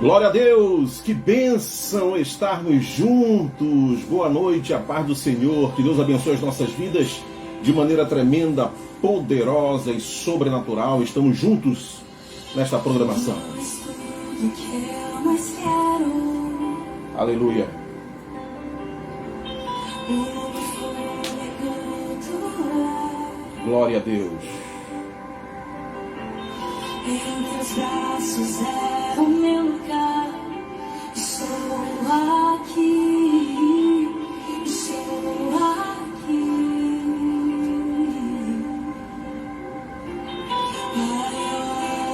Glória a Deus, que bênção estarmos juntos. Boa noite, a paz do Senhor, que Deus abençoe as nossas vidas de maneira tremenda, poderosa e sobrenatural. Estamos juntos nesta programação. Aleluia. Glória a Deus. Em teus braços é o meu lugar. Estou aqui, estou aqui.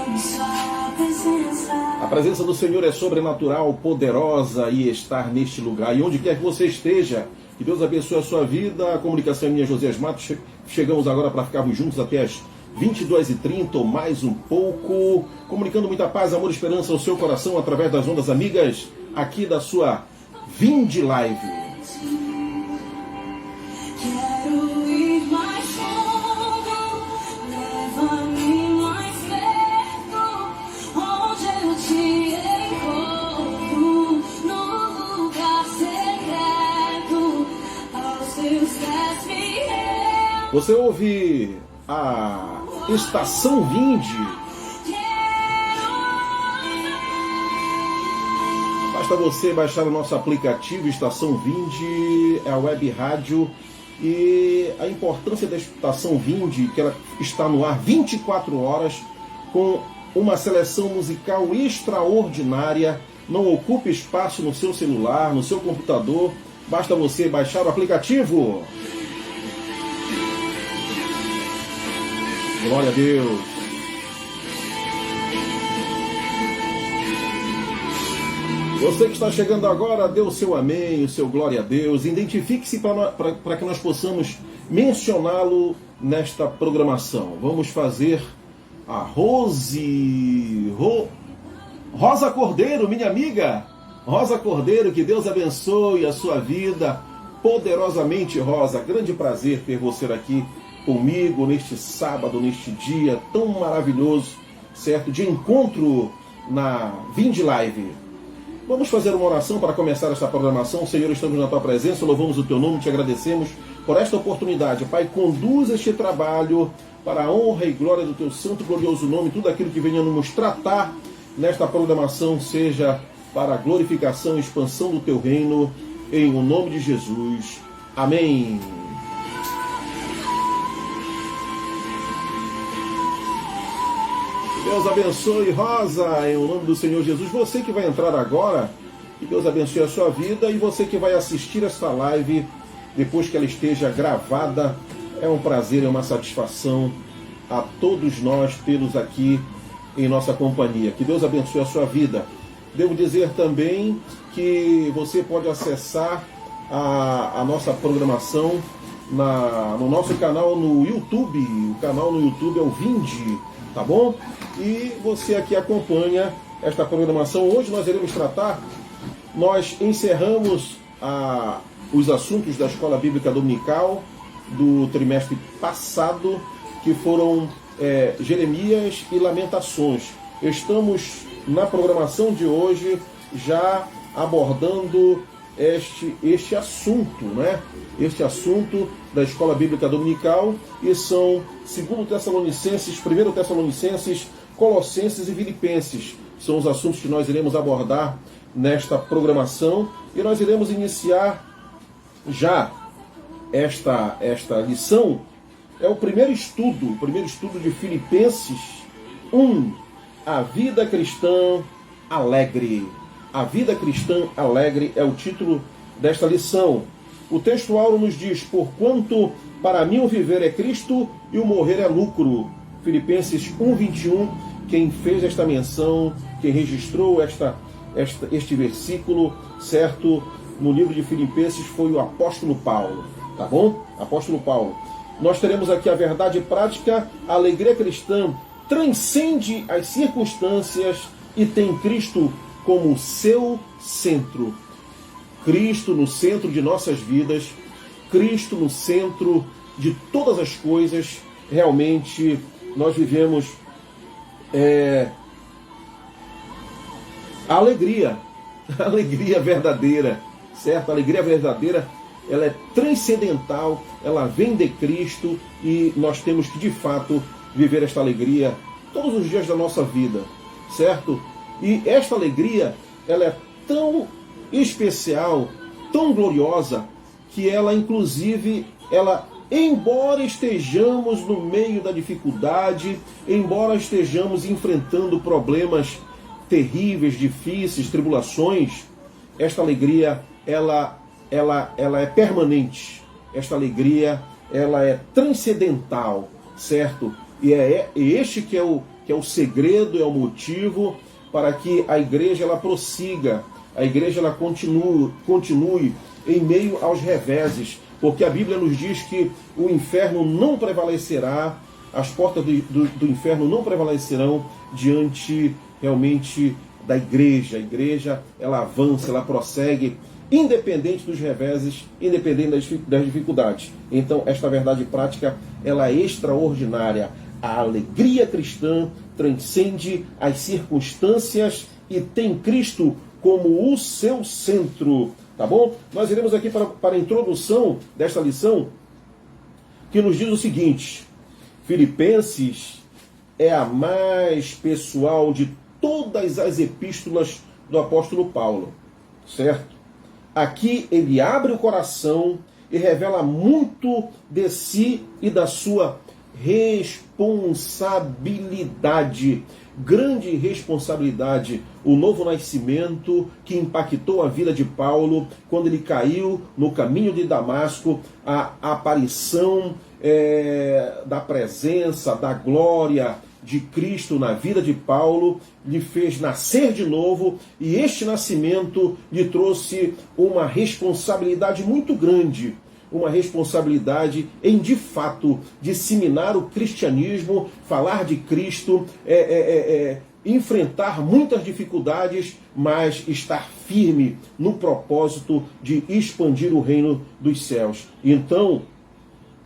Amo sua presença. A presença do Senhor é sobrenatural, poderosa e estar neste lugar. E onde quer que você esteja, que Deus abençoe a sua vida. A comunicação é minha, Josias Matos. Chegamos agora para ficarmos juntos até as 22h30 ou mais um pouco, comunicando muita paz, amor e esperança ao seu coração através das ondas amigas aqui da sua Vinde Live. Quero ir mais fundo, leva-me mais perto, onde eu te encontro, no lugar secreto, aos teus pés me rendo. Você ouve a Estação Vinde. Basta você baixar o nosso aplicativo Estação Vinde, é a web rádio, e a importância da Estação Vinde, que ela está no ar 24 horas, com uma seleção musical extraordinária, não ocupa espaço no seu celular, no seu computador, basta você baixar o aplicativo. Glória a Deus. Você que está chegando agora, dê o seu amém, o seu glória a Deus. Identifique-se para que nós possamos mencioná-lo nesta programação. Vamos fazer a Rosa Cordeiro, minha amiga. Rosa Cordeiro, que Deus abençoe a sua vida poderosamente, Rosa. Grande prazer ter você aqui comigo neste sábado, neste dia tão maravilhoso, certo? De encontro na Vinde Live. Vamos fazer uma oração para começar esta programação. Senhor, estamos na Tua presença, louvamos o Teu nome, te agradecemos por esta oportunidade. Pai, conduz este trabalho para a honra e glória do Teu santo e glorioso nome. Tudo aquilo que venha nos tratar nesta programação seja para a glorificação e expansão do Teu reino, em o nome de Jesus. Amém. Deus abençoe, Rosa, em nome do Senhor Jesus. Você que vai entrar agora, que Deus abençoe a sua vida. E você que vai assistir esta live depois que ela esteja gravada, é um prazer, é uma satisfação a todos nós tê-los aqui em nossa companhia. Que Deus abençoe a sua vida. Devo dizer também que você pode acessar a nossa programação no nosso canal no YouTube. O canal no YouTube é o Vinde, tá bom? E você aqui acompanha esta programação. Hoje nós encerramos os assuntos da Escola Bíblica Dominical do trimestre passado, que foram Jeremias e Lamentações. Estamos na programação de hoje já abordando este assunto, né? Este assunto da Escola Bíblica Dominical, e são 2 Tessalonicenses, 1 Tessalonicenses, Colossenses e Filipenses. São os assuntos que nós iremos abordar nesta programação, e nós iremos iniciar já esta lição. É o primeiro estudo de Filipenses 1, a vida cristã alegre. A vida cristã alegre é o título desta lição. O texto áureo nos diz: porquanto para mim o viver é Cristo e o morrer é lucro. Filipenses 1:21, quem fez esta menção, quem registrou este versículo, certo, no livro de Filipenses foi o apóstolo Paulo, tá bom? Apóstolo Paulo. Nós teremos aqui a verdade prática. A alegria cristã transcende as circunstâncias e tem Cristo como seu centro. Cristo no centro de nossas vidas, Cristo no centro de todas as coisas. Realmente nós vivemos A alegria, a alegria verdadeira, certo? A alegria verdadeira, ela é transcendental, ela vem de Cristo e nós temos que, de fato, viver esta alegria todos os dias da nossa vida, certo? E esta alegria, ela é tão especial, tão gloriosa, que ela, inclusive, embora estejamos no meio da dificuldade, embora estejamos enfrentando problemas terríveis, difíceis, tribulações, esta alegria, ela é permanente. Esta alegria, ela é transcendental, certo? E este que é o segredo, é o motivo para que a igreja ela prossiga, a igreja ela continue em meio aos reveses, porque a Bíblia nos diz que o inferno não prevalecerá, as portas do inferno não prevalecerão diante realmente da igreja. A igreja ela avança, ela prossegue, independente dos reveses, independente das dificuldades. Então, esta verdade prática, ela é extraordinária. A alegria cristã transcende as circunstâncias e tem Cristo como o seu centro. Tá bom? Nós iremos aqui para a introdução desta lição, que nos diz o seguinte: Filipenses é a mais pessoal de todas as epístolas do apóstolo Paulo, certo? Aqui ele abre o coração e revela muito de si e da sua responsabilidade, grande responsabilidade, o novo nascimento que impactou a vida de Paulo quando ele caiu no caminho de Damasco, a aparição da presença, da glória de Cristo na vida de Paulo, lhe fez nascer de novo, e este nascimento lhe trouxe uma responsabilidade muito grande, uma responsabilidade em, de fato, disseminar o cristianismo, falar de Cristo, enfrentar muitas dificuldades, mas estar firme no propósito de expandir o reino dos céus. Então,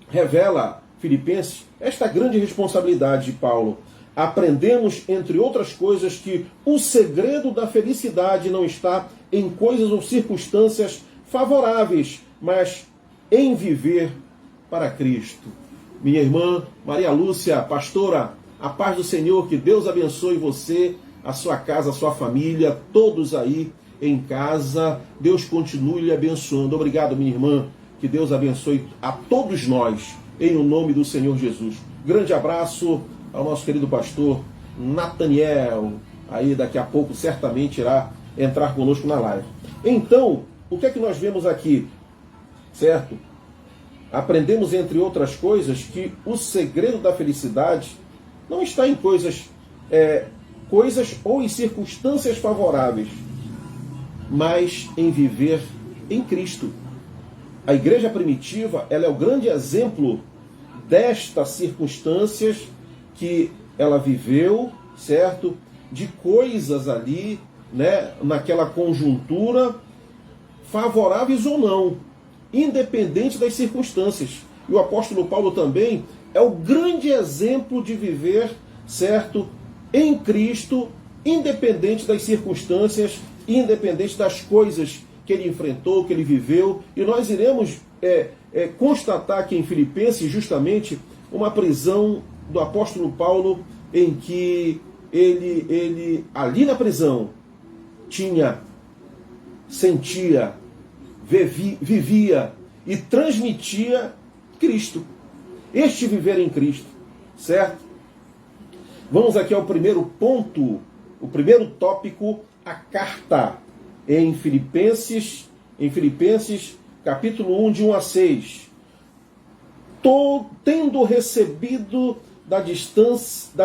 revela Filipenses esta grande responsabilidade de Paulo. Aprendemos, entre outras coisas, que o segredo da felicidade não está em coisas ou circunstâncias favoráveis, mas em viver para Cristo. Minha irmã Maria Lúcia, pastora, a paz do Senhor, que Deus abençoe você, a sua casa, a sua família, todos aí em casa. Deus continue lhe abençoando. Obrigado, minha irmã. Que Deus abençoe a todos nós, em o nome do Senhor Jesus. Grande abraço ao nosso querido pastor Nathaniel. Aí daqui a pouco certamente irá entrar conosco na live. Então, o que é que nós vemos aqui? Certo? Aprendemos, entre outras coisas, que o segredo da felicidade não está em coisas ou em circunstâncias favoráveis, mas em viver em Cristo. A igreja primitiva, ela é o grande exemplo destas circunstâncias que ela viveu, certo? De coisas ali, né, naquela conjuntura, favoráveis ou não, independente das circunstâncias. E o apóstolo Paulo também é o grande exemplo de viver, certo, em Cristo, independente das circunstâncias, independente das coisas que ele enfrentou, que ele viveu. E nós iremos constatar aqui em Filipenses justamente uma prisão do apóstolo Paulo, em que ele ali na prisão sentia, vivia e transmitia Cristo. Este viver em Cristo, certo? Vamos aqui ao primeiro ponto, o primeiro tópico, a carta em Filipenses, capítulo 1, de 1 a 6. Tendo recebido da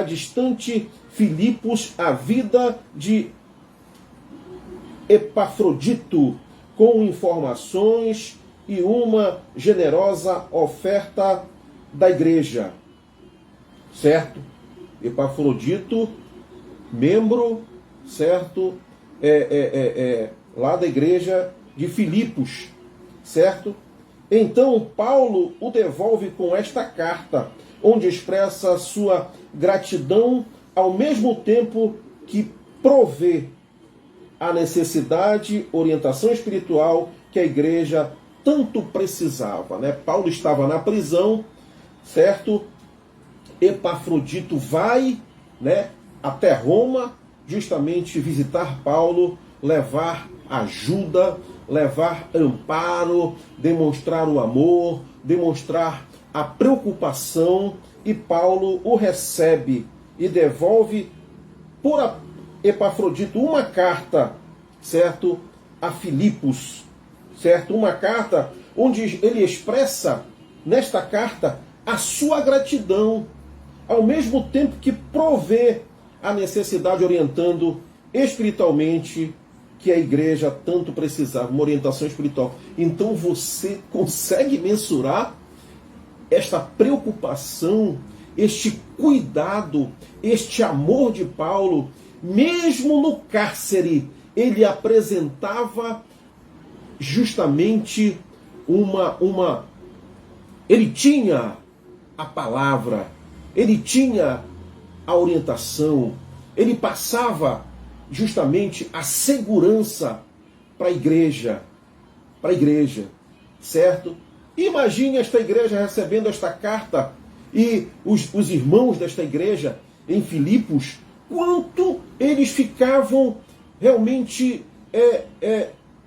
distante Filipos a vida de Epafrodito, com informações e uma generosa oferta da igreja. Certo? Epafrodito, membro, certo? Lá da igreja de Filipos, certo? Então Paulo o devolve com esta carta, onde expressa a sua gratidão, ao mesmo tempo que provê a necessidade, orientação espiritual que a igreja tanto precisava, né? Paulo estava na prisão, certo? Epafrodito vai, né, até Roma, justamente visitar Paulo, levar ajuda, levar amparo, demonstrar o amor, demonstrar a preocupação, e Paulo o recebe e devolve por Epafrodito uma carta, certo, a Filipos, certo? Uma carta onde ele expressa, nesta carta, a sua gratidão, ao mesmo tempo que provê a necessidade, orientando espiritualmente, que a igreja tanto precisava, uma orientação espiritual. Então você consegue mensurar esta preocupação, este cuidado, este amor de Paulo, mesmo no cárcere, ele apresentava justamente ele tinha a palavra, ele tinha a orientação, ele passava justamente a segurança para a igreja, certo? Imagine esta igreja recebendo esta carta e os irmãos desta igreja em Filipos, quanto eles ficavam realmente,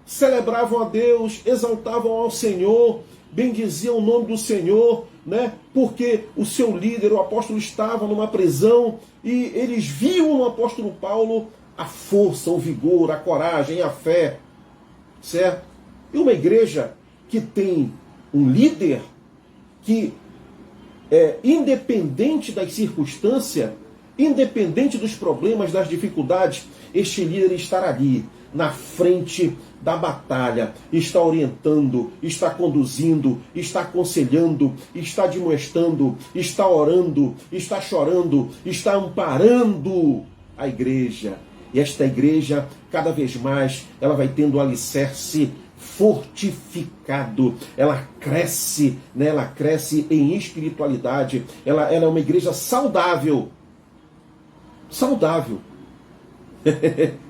celebravam a Deus, exaltavam ao Senhor, bendiziam o nome do Senhor, né? Porque o seu líder, o apóstolo, estava numa prisão e eles viam no apóstolo Paulo a força, o vigor, a coragem, a fé, certo? E uma igreja que tem um líder que, independente das circunstâncias, independente dos problemas, das dificuldades, este líder estará ali, na frente da batalha, está orientando, está conduzindo, está aconselhando, está admoestando, está orando, está chorando, está amparando a igreja. E esta igreja, cada vez mais, ela vai tendo o alicerce fortificado, ela cresce, né? Ela cresce em espiritualidade, ela é uma igreja saudável. Saudável.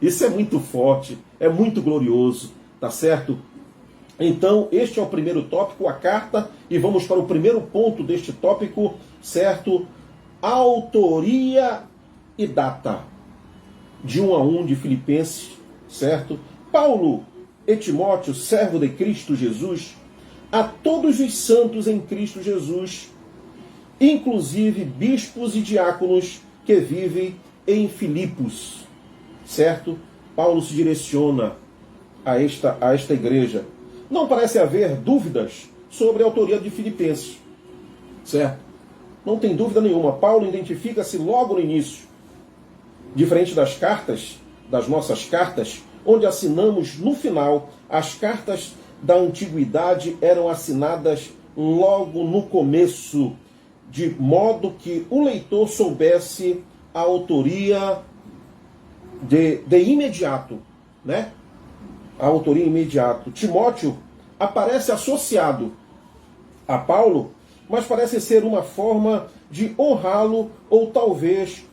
Isso é muito forte, é muito glorioso, tá certo? Então, este é o primeiro tópico, a carta, e vamos para o primeiro ponto deste tópico, certo? Autoria e data. De 1 a 1 de Filipenses, certo? Paulo e Timóteo, servo de Cristo Jesus, a todos os santos em Cristo Jesus, inclusive bispos e diáconos que vivem em Filipos, certo? Paulo se direciona a esta igreja. Não parece haver dúvidas sobre a autoria de Filipenses, certo? Não tem dúvida nenhuma. Paulo identifica-se logo no início. Diferente das cartas, das nossas cartas, onde assinamos no final, as cartas da antiguidade eram assinadas logo no começo, de modo que o leitor soubesse a autoria de imediato, né? A autoria imediato. Timóteo aparece associado a Paulo, mas parece ser uma forma de honrá-lo, ou talvez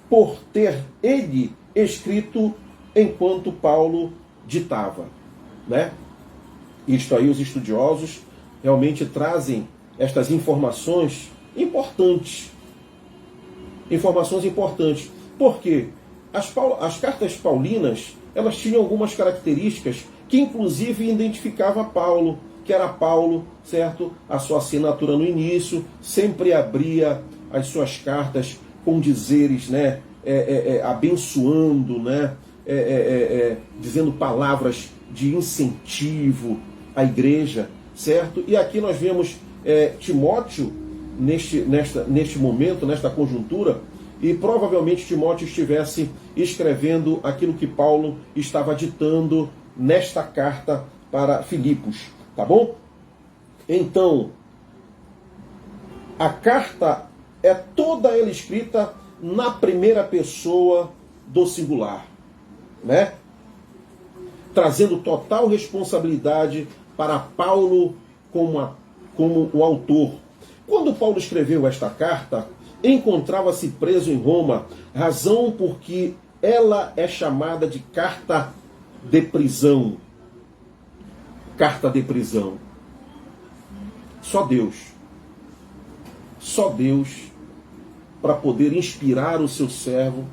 por ter ele escrito enquanto Paulo ditava, né? Isto aí, os estudiosos realmente trazem estas informações importantes. Informações importantes. Porque as cartas paulinas, elas tinham algumas características que inclusive identificava Paulo, que era Paulo, certo? A sua assinatura no início, sempre abria as suas cartas com dizeres, né? Abençoando, né? Dizendo palavras de incentivo à igreja, certo? E aqui nós vemos Timóteo neste momento, nesta conjuntura, e provavelmente Timóteo estivesse escrevendo aquilo que Paulo estava ditando nesta carta para Filipos, tá bom? Então, a carta é toda ela escrita na primeira pessoa do singular, né? Trazendo total responsabilidade para Paulo como o autor. Quando Paulo escreveu esta carta, encontrava-se preso em Roma, razão porque ela é chamada de carta de prisão. Carta de prisão. Só Deus para poder inspirar o seu servo,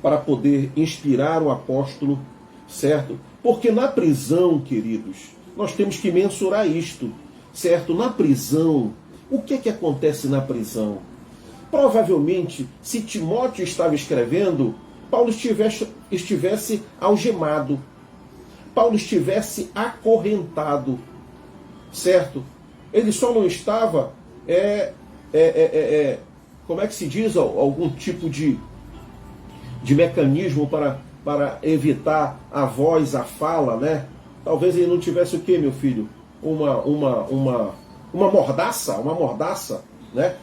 para poder inspirar o apóstolo, certo? Porque na prisão, queridos, nós temos que mensurar isto, certo? Na prisão, o que acontece na prisão? Provavelmente, se Timóteo estava escrevendo, Paulo estivesse algemado, Paulo estivesse acorrentado, certo? Ele só não estava, como é que se diz, algum tipo de mecanismo para evitar a voz, a fala, né? Talvez ele não tivesse o quê, meu filho? Uma mordaça, né?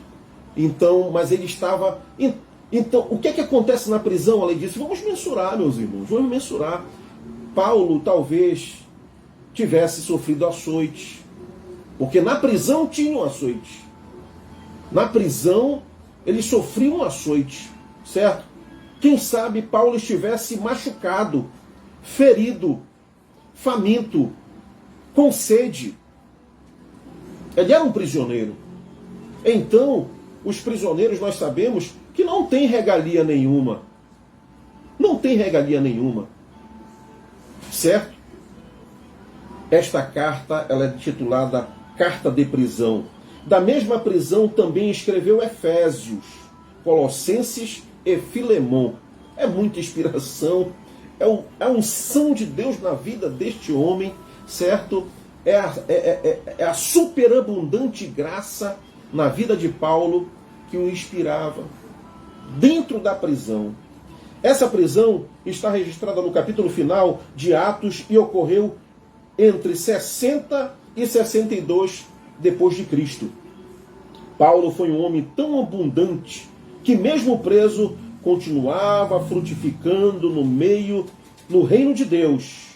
Então, mas ele estava... Então, o que acontece na prisão, além disso? Vamos mensurar, meus irmãos, vamos mensurar. Paulo talvez tivesse sofrido açoite, porque na prisão tinha um açoite. Na prisão, ele sofria um açoite, certo? Quem sabe Paulo estivesse machucado, ferido, faminto, com sede. Ele era um prisioneiro. Então, os prisioneiros, nós sabemos que não tem regalia nenhuma. Não tem regalia nenhuma. Certo? Esta carta, ela é titulada Carta de Prisão. Da mesma prisão também escreveu Efésios, Colossenses e Filemon. É muita inspiração, é a unção de Deus na vida deste homem, certo? É a superabundante graça na vida de Paulo que o inspirava dentro da prisão. Essa prisão está registrada no capítulo final de Atos e ocorreu entre 60 e 62 depois de Cristo. Paulo foi um homem tão abundante que mesmo preso continuava frutificando no reino de Deus.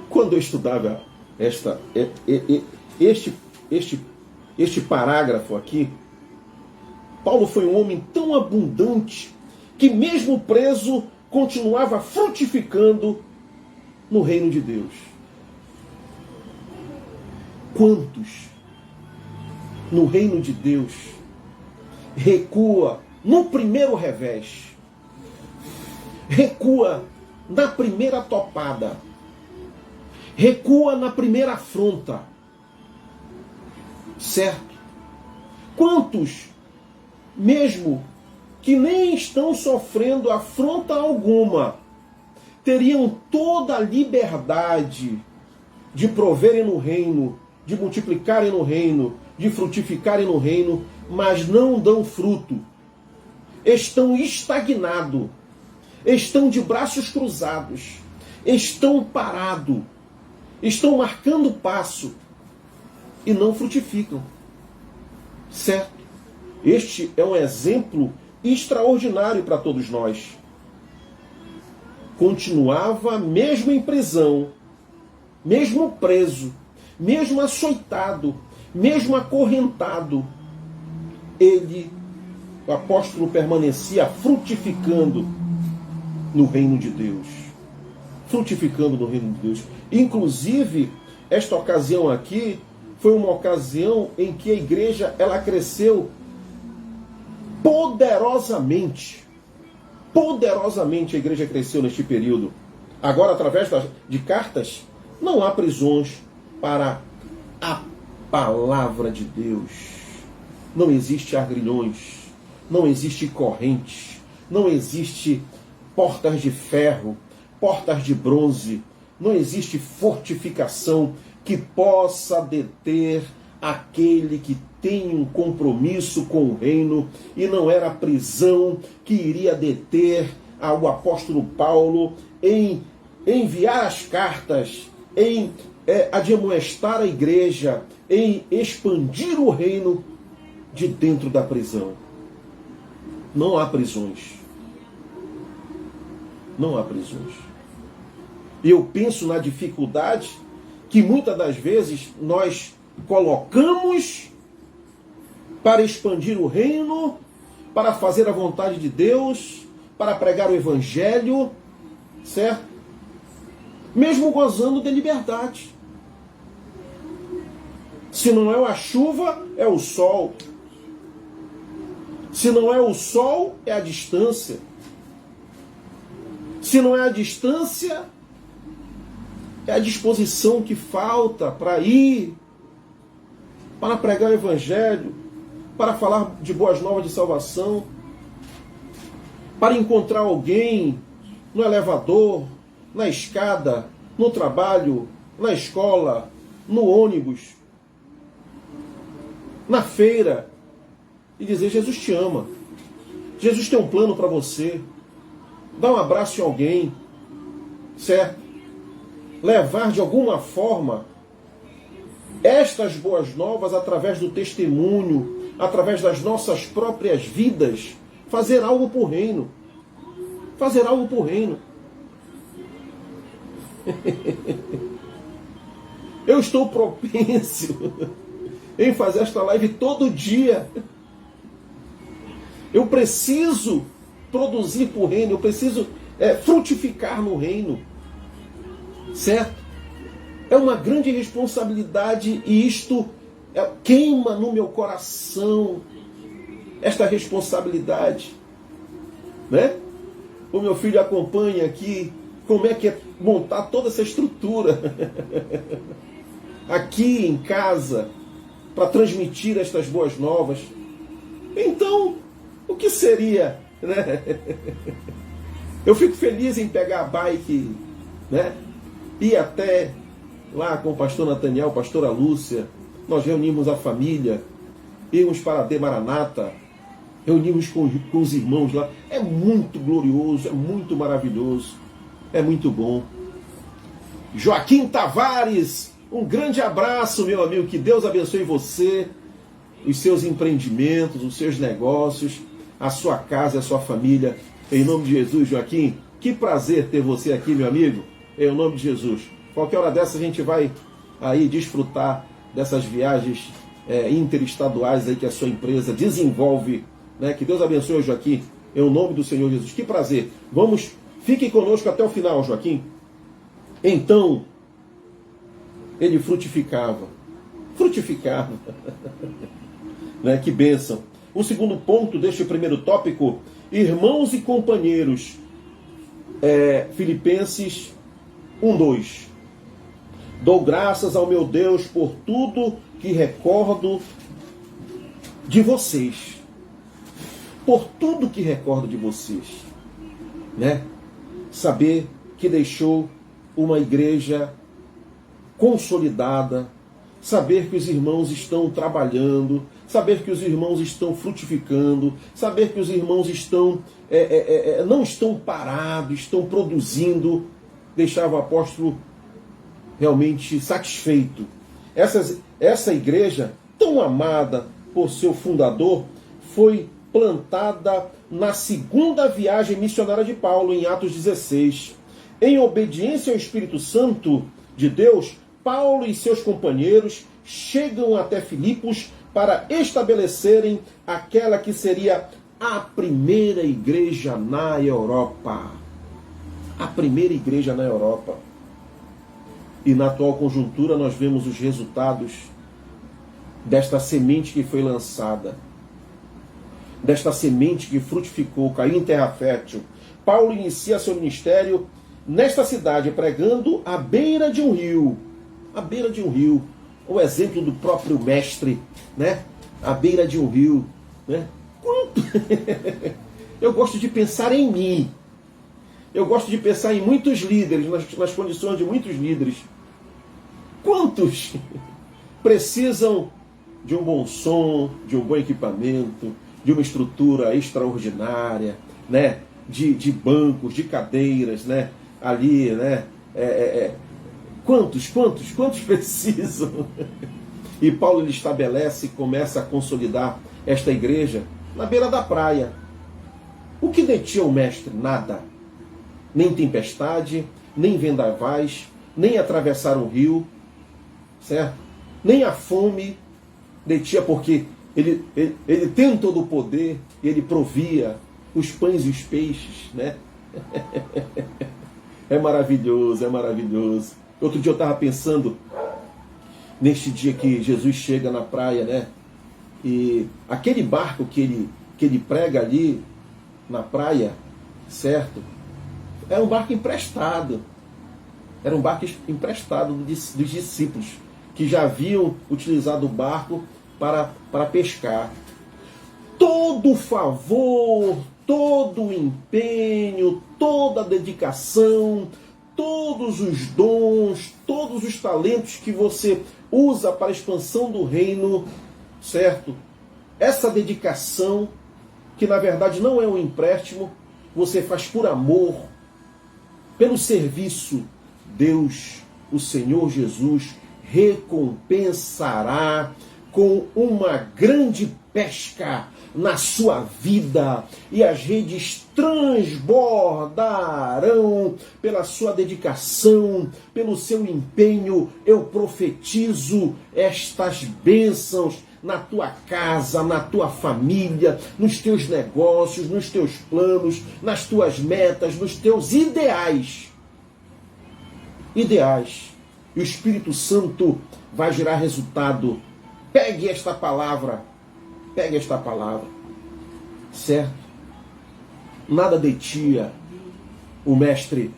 Quando eu estudava este parágrafo aqui, Paulo foi um homem tão abundante que mesmo preso continuava frutificando no reino de Deus. Quantos no reino de Deus recua no primeiro revés, recua na primeira topada, recua na primeira afronta, certo? Quantos, mesmo que nem estão sofrendo afronta alguma, teriam toda a liberdade de proverem no reino, de multiplicarem no reino, de frutificarem no reino, mas não dão fruto, estão estagnados, estão de braços cruzados, estão parados, estão marcando passo e não frutificam, certo? Este é um exemplo extraordinário para todos nós. Continuava mesmo em prisão, mesmo preso, mesmo açoitado, mesmo acorrentado, o apóstolo permanecia frutificando no reino de Deus. Frutificando no reino de Deus. Inclusive, esta ocasião aqui foi uma ocasião em que a igreja ela cresceu poderosamente. Poderosamente a igreja cresceu neste período. Agora, através de cartas, não há prisões para a palavra de Deus. Não existe agrilhões, não existe correntes, não existe portas de ferro, portas de bronze, não existe fortificação que possa deter aquele que tem um compromisso com o reino, e não era a prisão que iria deter o apóstolo Paulo em enviar as cartas, em admoestar a igreja, em expandir o reino de dentro da prisão. Não há prisões. Não há prisões. E eu penso na dificuldade que muitas das vezes nós colocamos para expandir o reino para fazer a vontade de Deus, para pregar o Evangelho, certo? Mesmo gozando de liberdade. Se não é a chuva, é o sol. Se não é o sol, é a distância. Se não é a distância, é a disposição que falta para ir, para pregar o Evangelho, para falar de boas novas de salvação, para encontrar alguém no elevador, na escada, no trabalho, na escola, no ônibus, na feira, e dizer: Jesus te ama, Jesus tem um plano para você. Dá um abraço em alguém, certo? Levar de alguma forma estas boas novas através do testemunho, através das nossas próprias vidas, fazer algo por reino. Fazer algo por reino. Eu estou propenso em fazer esta live todo dia. Eu preciso produzir por reino, eu preciso frutificar no reino. Certo? É uma grande responsabilidade e isto queima no meu coração esta responsabilidade. Né? O meu filho acompanha aqui como é que é montar toda essa estrutura aqui em casa para transmitir estas boas novas. Então, o que seria, né? Eu fico feliz em pegar a bike, né? Ir até lá com o pastor Nathaniel, pastora Lúcia, nós reunimos a família, irmos para a Maranata, reunimos com os irmãos lá. É muito glorioso, é muito maravilhoso, é muito bom. Joaquim Tavares, um grande abraço, meu amigo, que Deus abençoe você, os seus empreendimentos, os seus negócios, a sua casa, a sua família. Em nome de Jesus, Joaquim, que prazer ter você aqui, meu amigo. Em nome de Jesus. Qualquer hora dessa a gente vai aí desfrutar dessas viagens interestaduais aí que a sua empresa desenvolve. Né? Que Deus abençoe, Joaquim, em nome do Senhor Jesus. Que prazer. Fique conosco até o final, Joaquim. Então, ele frutificava. Frutificava. Né? Que bênção. O segundo ponto deste primeiro tópico: irmãos e companheiros. Filipenses 1:2. Dou graças ao meu Deus por tudo que recordo de vocês. Por tudo que recordo de vocês. Né? Saber que deixou uma igreja consolidada, saber que os irmãos estão trabalhando, saber que os irmãos estão frutificando, saber que os irmãos não estão parados, estão produzindo, deixava o apóstolo realmente satisfeito. Essa igreja, tão amada por seu fundador, foi plantada na segunda viagem missionária de Paulo, em Atos 16. Em obediência ao Espírito Santo de Deus, Paulo e seus companheiros chegam até Filipos para estabelecerem aquela que seria a primeira igreja na Europa. A primeira igreja na Europa. E na atual conjuntura nós vemos os resultados desta semente que foi lançada, desta semente que frutificou, caiu em terra fértil. Paulo inicia seu ministério nesta cidade, pregando à beira de um rio. À beira de um rio. O exemplo do próprio mestre, né? À beira de um rio. Né? Quanto? Eu gosto de pensar em mim. Eu gosto de pensar em muitos líderes, nas condições de muitos líderes. Quantos precisam de um bom som, de um bom equipamento, de uma estrutura extraordinária, né? De bancos, de cadeiras, né? Ali, né? Quantos precisam? E Paulo ele estabelece e começa a consolidar esta igreja na beira da praia. O que detinha o mestre? Nada. Nem tempestade, nem vendavais, nem atravessar um rio, certo? Nem a fome detinha, porque Ele tem todo o poder, ele provia os pães e os peixes, né? É maravilhoso, é maravilhoso. Outro dia eu estava pensando, neste dia que Jesus chega na praia, né? E aquele barco que ele prega ali na praia, certo? Era um barco emprestado. Era um barco emprestado dos discípulos, que já haviam utilizado o barco para pescar. Todo o favor, todo o empenho, toda a dedicação, todos os dons, todos os talentos que você usa para a expansão do reino, certo? Essa dedicação, que na verdade não é um empréstimo, você faz por amor, pelo serviço. Deus, o Senhor Jesus, recompensará com uma grande pesca na sua vida, e as redes transbordarão pela sua dedicação, pelo seu empenho. Eu profetizo estas bênçãos na tua casa, na tua família, nos teus negócios, nos teus planos, nas tuas metas, nos teus ideais. Ideais. E o Espírito Santo vai gerar resultado. Pegue esta palavra, certo? Nada detinha o mestre.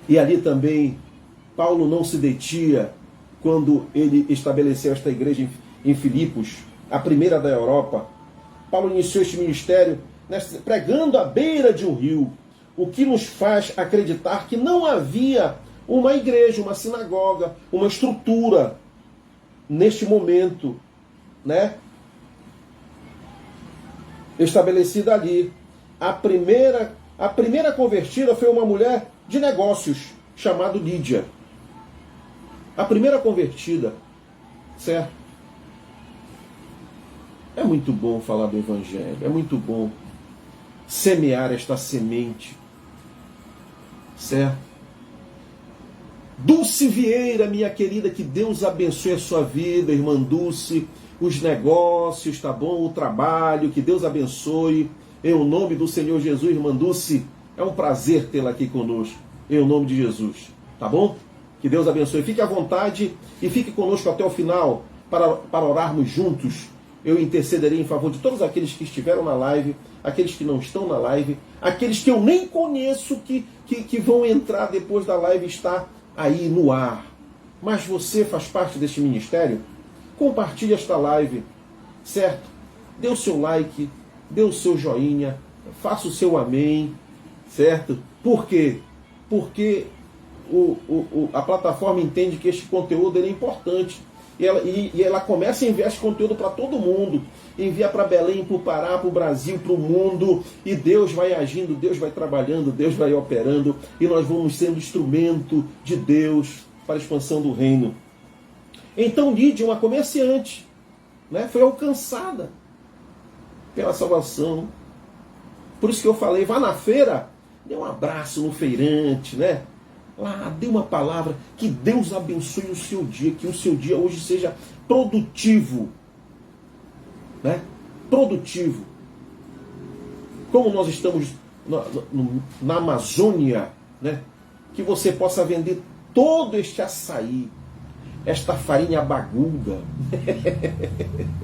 E ali também, Paulo não se detinha quando ele estabeleceu esta igreja em Filipos, a primeira da Europa. Paulo iniciou este ministério pregando à beira de um rio, o que nos faz acreditar que não havia uma igreja, uma sinagoga, uma estrutura neste momento, né, estabelecida ali. A primeira convertida foi uma mulher de negócios chamada Lídia. A primeira convertida, certo? É muito bom falar do Evangelho, é muito bom semear esta semente, certo? Dulce Vieira, minha querida, que Deus abençoe a sua vida, irmã Dulce, os negócios, tá bom? O trabalho, que Deus abençoe. Em nome do Senhor Jesus, irmã Dulce, é um prazer tê-la aqui conosco. Em nome de Jesus, tá bom? Que Deus abençoe. Fique à vontade e fique conosco até o final para orarmos juntos. Eu intercederei em favor de todos aqueles que estiveram na live, aqueles que não estão na live, aqueles que eu nem conheço que vão entrar depois da live estar aí no ar. Mas você faz parte deste ministério? Compartilhe esta live, certo? Dê o seu like, dê o seu joinha, faça o seu amém, certo? Por quê? Porque a plataforma entende que este conteúdo é importante. E ela começa a enviar esse conteúdo para todo mundo. Envia para Belém, para o Pará, para o Brasil, para o mundo. E Deus vai agindo, Deus vai trabalhando, Deus vai operando. E nós vamos sendo instrumento de Deus para a expansão do reino. Então Lídia, uma comerciante, né, foi alcançada pela salvação. Por isso que eu falei, vá na feira, dê um abraço no feirante, né? Lá, dê uma palavra, que Deus abençoe o seu dia, que o seu dia hoje seja produtivo, né? Produtivo. Como nós estamos na Amazônia, né? Que você possa vender todo este açaí, esta farinha baguda,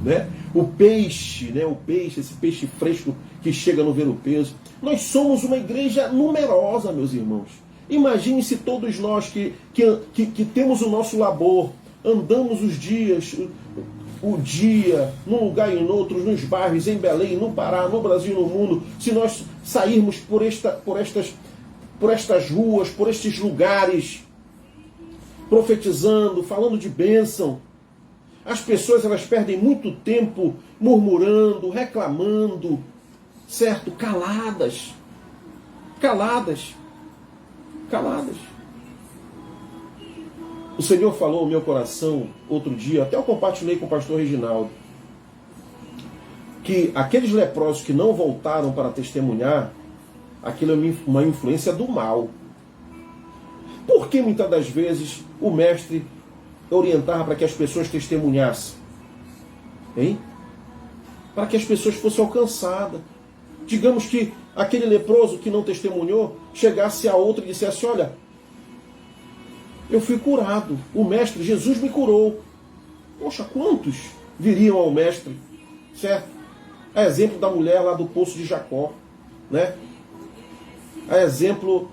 né? O peixe, né? O peixe, esse peixe fresco que chega no ver-o-peso. Nós somos uma igreja numerosa, meus irmãos. Imagine se todos nós que temos o nosso labor, andamos os dias, o dia, num lugar e em outros, nos bairros, em Belém, no Pará, no Brasil e no mundo, se nós sairmos por estas ruas, por estes lugares, profetizando, falando de bênção, as pessoas elas perdem muito tempo murmurando, reclamando, certo? Caladas. O Senhor falou ao meu coração outro dia, até eu compartilhei com o pastor Reginaldo, que aqueles leprosos que não voltaram para testemunhar, aquilo é uma influência do mal. Por que muitas das vezes o mestre orientava para que as pessoas testemunhassem? Hein? para que as pessoas fossem alcançadas. Digamos que aquele leproso que não testemunhou chegasse a outro e dissesse: olha, eu fui curado, o mestre Jesus me curou. Poxa, quantos viriam ao mestre, certo? A exemplo da mulher lá do poço de Jacó, né? A exemplo,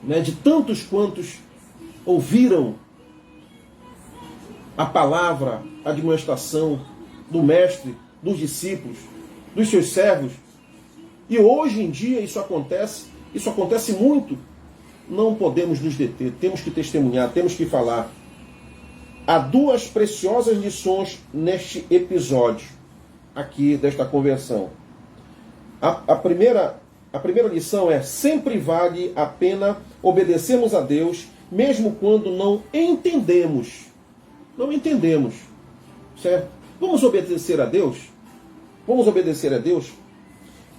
né, de tantos quantos ouviram a palavra, a admoestação do mestre, dos discípulos, dos seus servos. E hoje em dia isso acontece muito. Não podemos nos deter, temos que testemunhar, temos que falar. Há duas preciosas lições neste episódio aqui desta conversão. A primeira lição é: sempre vale a pena obedecermos a Deus, mesmo quando não entendemos. Não entendemos, certo? Vamos obedecer a Deus? Vamos obedecer a Deus?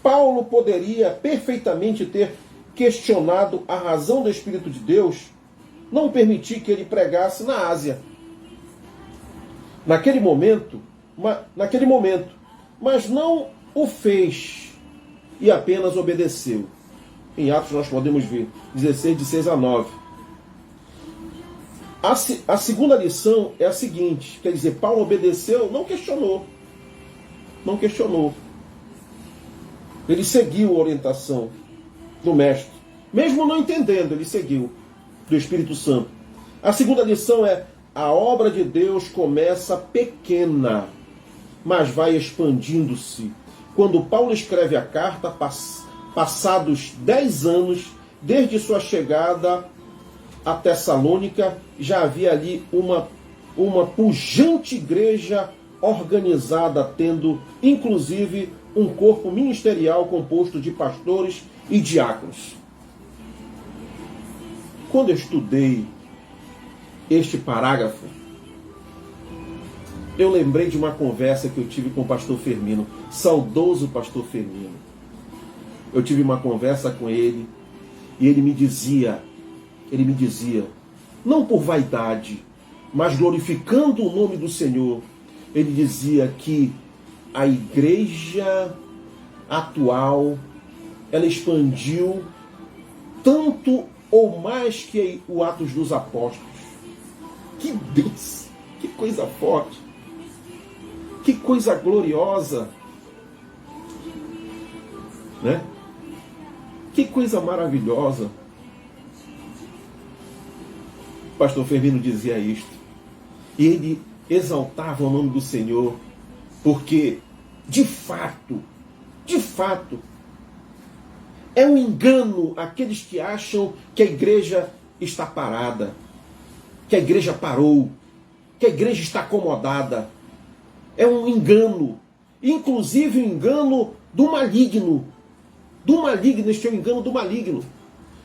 Paulo poderia perfeitamente ter questionado a razão do Espírito de Deus não permitir que ele pregasse na Ásia. Naquele momento, mas não o fez e apenas obedeceu. Em Atos nós podemos ver 16, de 6 a 9. A segunda lição é a seguinte, quer dizer, Paulo obedeceu, não questionou. Não questionou. Ele seguiu a orientação do mestre. Mesmo não entendendo, ele seguiu, do Espírito Santo. A segunda lição é: a obra de Deus começa pequena, mas vai expandindo-se. Quando Paulo escreve a carta, passados 10 anos, desde sua chegada a Tessalônica, já havia ali uma pujante igreja organizada, tendo inclusive um corpo ministerial composto de pastores e diáconos. Quando eu estudei este parágrafo, eu lembrei de uma conversa que eu tive com o pastor Firmino, saudoso pastor Firmino. Eu tive uma conversa com ele e ele me dizia, não por vaidade, mas glorificando o nome do Senhor, ele dizia que a igreja atual, ela expandiu tanto ou mais que o Atos dos Apóstolos. Que Deus, que coisa forte, que coisa gloriosa, né? Que coisa maravilhosa. O pastor Firmino dizia isto, e ele exaltava o nome do Senhor, porque de fato, é um engano aqueles que acham que a igreja está parada, que a igreja parou, que a igreja está acomodada. É um engano, inclusive o engano do maligno. Este é o engano do maligno.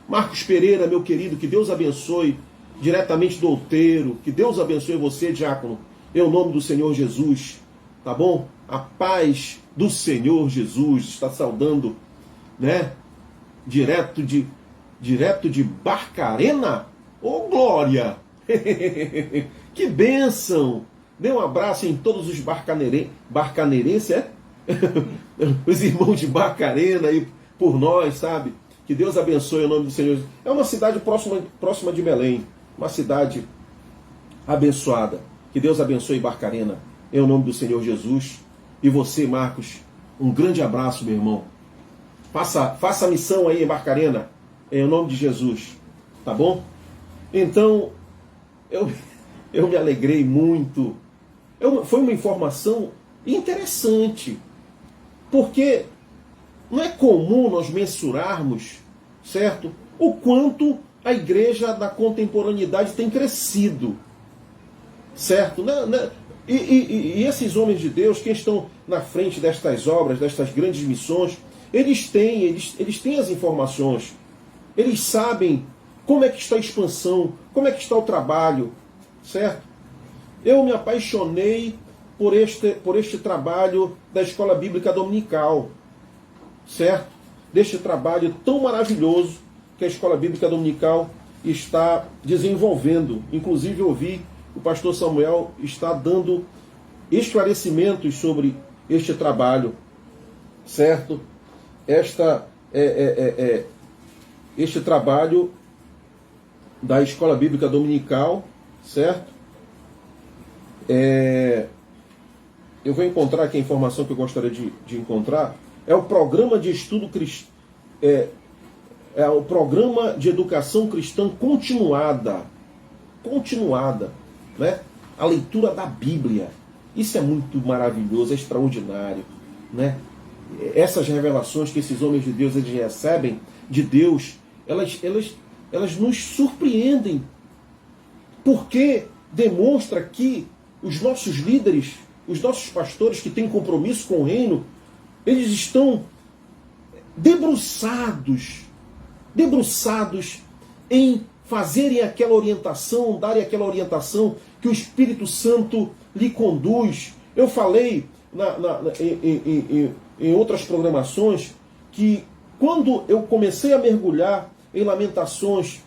Marcos Pereira, meu querido, que Deus abençoe, diretamente do Outeiro, que Deus abençoe você, diácono, em nome do Senhor Jesus, tá bom? A paz do Senhor Jesus está saudando, né? Direto de Barcarena. Ô, glória! Que bênção! Dê um abraço em todos os barcaneirenses, é? Os irmãos de Barcarena aí por nós, sabe? Que Deus abençoe o nome do Senhor. É uma cidade próxima de Belém, uma cidade abençoada. Que Deus abençoe Barcarena, em nome do Senhor Jesus. E você, Marcos, um grande abraço, meu irmão. Faça a missão aí em Barcarena, em nome de Jesus, tá bom? Então, eu me alegrei muito. Foi uma informação interessante, porque não é comum nós mensurarmos, certo, o quanto a igreja da contemporaneidade tem crescido, certo? E esses homens de Deus, que estão na frente destas obras, destas grandes missões, eles têm as informações, eles sabem como é que está a expansão, como é que está o trabalho, certo? Eu me apaixonei por este trabalho da Escola Bíblica Dominical, certo? Deste trabalho tão maravilhoso que a Escola Bíblica Dominical está desenvolvendo. Inclusive, eu ouvi o pastor Samuel está dando esclarecimentos sobre este trabalho, certo? Este trabalho da Escola Bíblica Dominical, certo? Eu vou encontrar aqui a informação que eu gostaria de encontrar. É o programa de estudo cristão, é o programa de educação cristã continuada, né? A leitura da Bíblia. Isso é muito maravilhoso, é extraordinário, né? Essas revelações que esses homens de Deus eles recebem de Deus, elas nos surpreendem, porque demonstra que os nossos líderes, os nossos pastores que têm compromisso com o reino, eles estão debruçados em fazerem aquela orientação, darem aquela orientação que o Espírito Santo lhe conduz. Eu falei em outras programações que quando eu comecei a mergulhar em Lamentações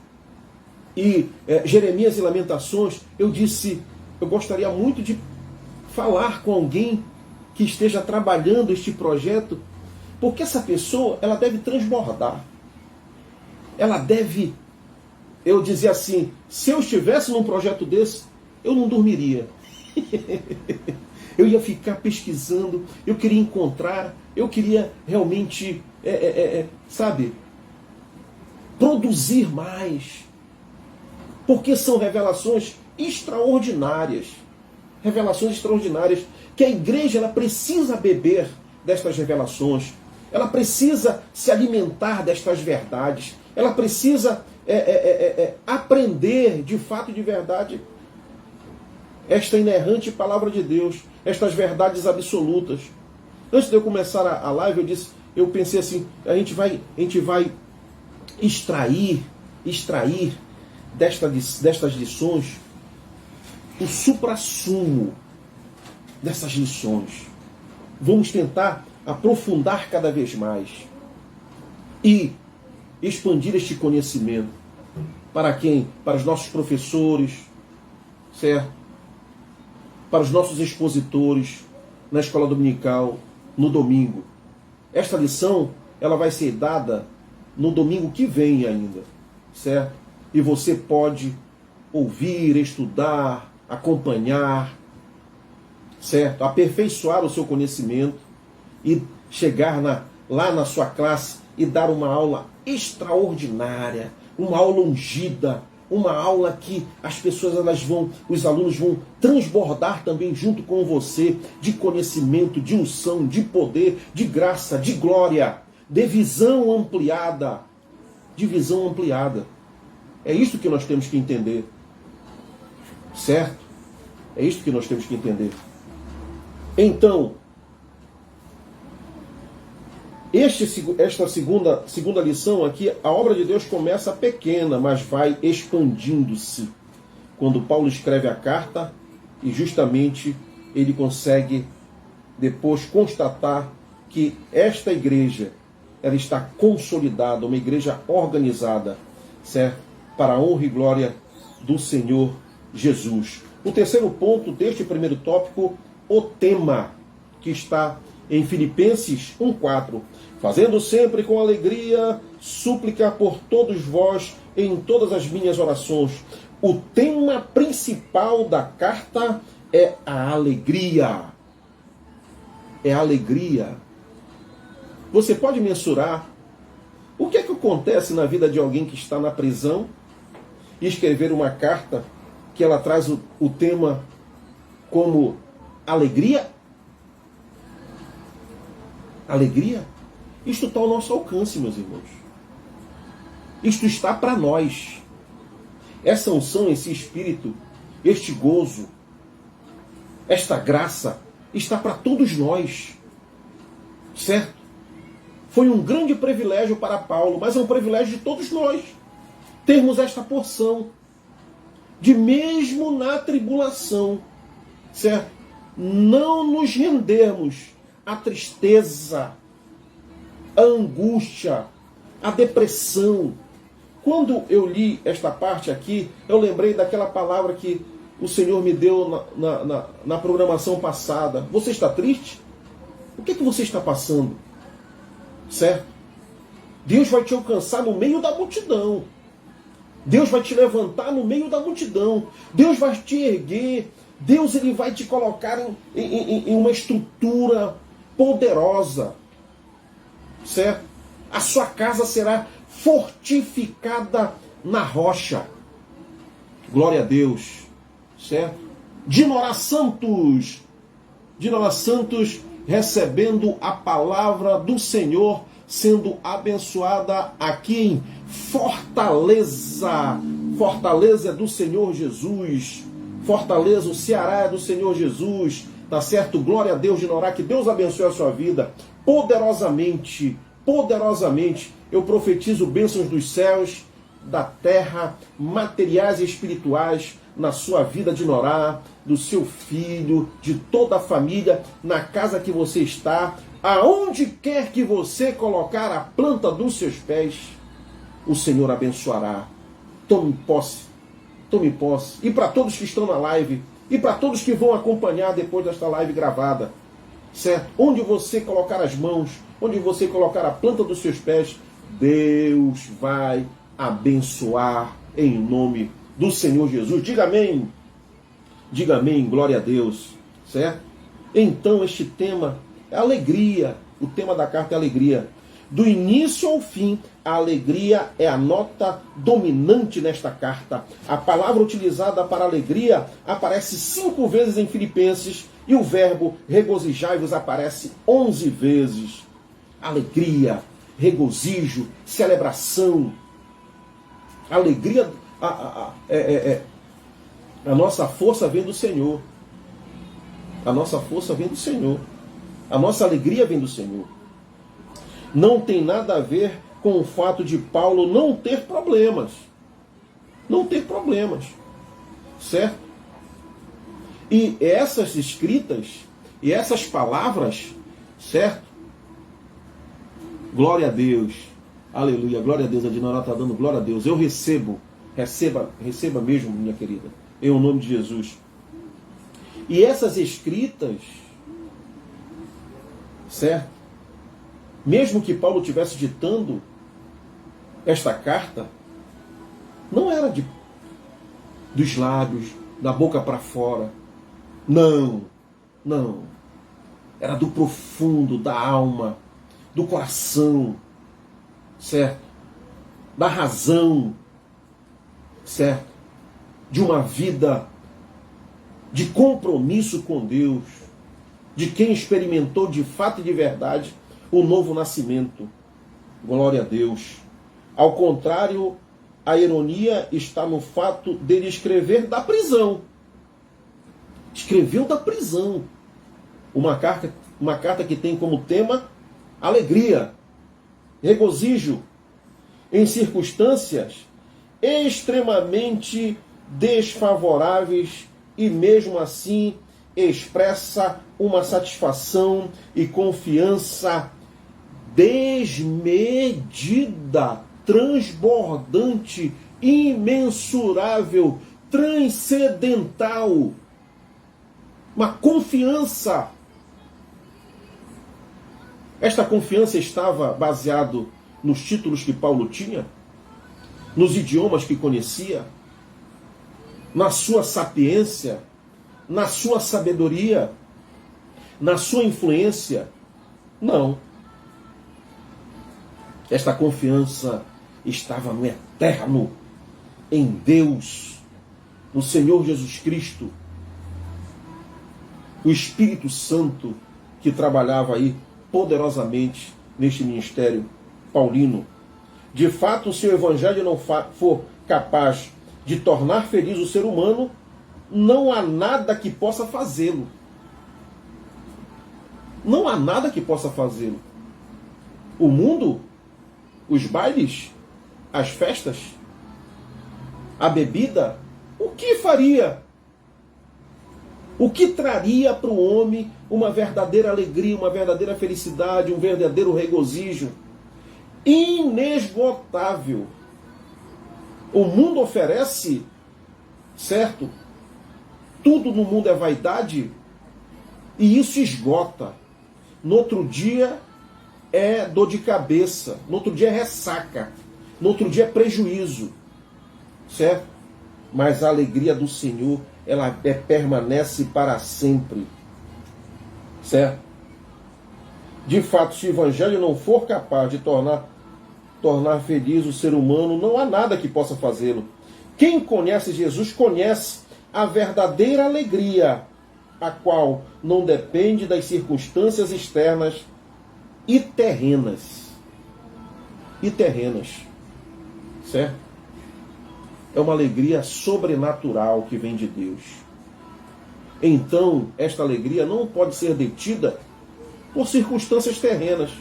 e Jeremias e Lamentações, eu disse, eu gostaria muito de falar com alguém que esteja trabalhando este projeto, porque essa pessoa, ela deve transbordar. Ela deve, eu dizia assim, se eu estivesse num projeto desse, eu não dormiria. Eu ia ficar pesquisando, eu queria encontrar, eu queria realmente, sabe, produzir mais. Porque são revelações extraordinárias. Revelações extraordinárias que a igreja ela precisa beber destas revelações. Ela precisa se alimentar destas verdades. Ela precisa aprender de fato e de verdade esta inerrante palavra de Deus, estas verdades absolutas. Antes de eu começar a live, eu pensei assim, a gente vai extrair destas lições o suprassumo dessas lições. Vamos tentar aprofundar cada vez mais e expandir este conhecimento. Para quem? Para os nossos professores, certo? Para os nossos expositores na escola dominical, no domingo. Esta lição, ela vai ser dada no domingo que vem ainda, certo? E você pode ouvir, estudar, acompanhar, certo? Aperfeiçoar o seu conhecimento e chegar lá na sua classe e dar uma aula extraordinária, uma aula ungida, uma aula que as pessoas, os alunos vão transbordar também junto com você de conhecimento, de unção, de poder, de graça, de glória, de visão ampliada. De visão ampliada. É isso que nós temos que entender. Certo? É isso que nós temos que entender. Então, esta segunda lição aqui, a obra de Deus começa pequena, mas vai expandindo-se. Quando Paulo escreve a carta, e justamente ele consegue depois constatar que esta igreja, ela está consolidada, uma igreja organizada, certo? Para a honra e glória do Senhor Jesus. O terceiro ponto deste primeiro tópico, o tema que está em Filipenses 1,4. Fazendo sempre com alegria, súplica por todos vós em todas as minhas orações. O tema principal da carta é a alegria. É a alegria. Você pode mensurar o que é que acontece na vida de alguém que está na prisão e escrever uma carta que ela traz o tema como alegria? Alegria? Isto está ao nosso alcance, meus irmãos. Isto está para nós. Essa unção, esse espírito, este gozo, esta graça, está para todos nós. Certo? Foi um grande privilégio para Paulo, mas é um privilégio de todos nós termos esta porção de mesmo na tribulação, certo? Não nos rendermos à tristeza, à angústia, à depressão. Quando eu li esta parte aqui, eu lembrei daquela palavra que o Senhor me deu na programação passada. Você está triste? O que você está passando? Certo? Deus vai te alcançar no meio da multidão. Deus vai te levantar no meio da multidão. Deus vai te erguer. Deus ele vai te colocar em uma estrutura poderosa. Certo? A sua casa será fortificada na rocha. Glória a Deus. Certo? Dinorá Santos. Dinorá Santos recebendo a palavra do Senhor, sendo abençoada aqui em Fortaleza. Fortaleza é do Senhor Jesus. Fortaleza, o Ceará é do Senhor Jesus. Tá certo? Glória a Deus, Dinorá. Que Deus abençoe a sua vida poderosamente. Poderosamente. Eu profetizo bênçãos dos céus, da terra, materiais e espirituais, na sua vida, Dinorá, do seu filho, de toda a família, na casa que você está, aonde quer que você colocar a planta dos seus pés, o Senhor abençoará. Tome posse, tome posse. E para todos que estão na live, e para todos que vão acompanhar depois desta live gravada, certo? Onde você colocar as mãos, onde você colocar a planta dos seus pés, Deus vai abençoar em nome do Senhor Jesus. Diga amém. Diga amém, glória a Deus. Certo? Então este tema é alegria. O tema da carta é alegria. Do início ao fim, a alegria é a nota dominante nesta carta. A palavra utilizada para alegria aparece 5 vezes em Filipenses e o verbo regozijai-vos aparece 11 vezes. Alegria, regozijo, celebração. Alegria, a nossa força vem do Senhor. A nossa força vem do Senhor. A nossa alegria vem do Senhor. Não tem nada a ver com o fato de Paulo não ter problemas. Não ter problemas. Certo? E essas escritas, e essas palavras, certo? Glória a Deus. Aleluia, glória a Deus. A Dinorá está dando glória a Deus. Eu receba mesmo, minha querida, em nome de Jesus. E essas escritas, certo? Mesmo que Paulo estivesse ditando esta carta, não era dos lábios, da boca para fora. Não, não. Era do profundo, da alma, do coração, certo? Da razão, certo? De uma vida de compromisso com Deus, de quem experimentou de fato e de verdade o novo nascimento. Glória a Deus. Ao contrário, a ironia está no fato dele escrever da prisão. Escreveu da prisão. Uma carta que tem como tema alegria, regozijo, em circunstâncias extremamente desfavoráveis e mesmo assim expressa uma satisfação e confiança desmedida, transbordante, imensurável, transcendental. Uma confiança. Esta confiança estava baseada nos títulos que Paulo tinha, nos idiomas que conhecia, na sua sapiência, na sua sabedoria, na sua influência. Não. Esta confiança estava no eterno, em Deus, no Senhor Jesus Cristo, o Espírito Santo que trabalhava aí poderosamente neste ministério paulino. De fato, se o Evangelho não for capaz de tornar feliz o ser humano, não há nada que possa fazê-lo. Não há nada que possa fazê-lo. O mundo, os bailes, as festas, a bebida, o que faria? O que traria para o homem uma verdadeira alegria, uma verdadeira felicidade, um verdadeiro regozijo? Inesgotável. O mundo oferece, certo? Tudo no mundo é vaidade e isso esgota. no outro dia é dor de cabeça, no outro dia é ressaca, no outro dia é prejuízo, certo? Mas a alegria do Senhor, ela permanece para sempre, certo? De fato, se o Evangelho não for capaz de tornar feliz o ser humano, não há nada que possa fazê-lo. Quem conhece Jesus conhece a verdadeira alegria, a qual não depende das circunstâncias externas e terrenas. Certo? É uma alegria sobrenatural que vem de Deus. Então, esta alegria não pode ser detida por circunstâncias terrenas,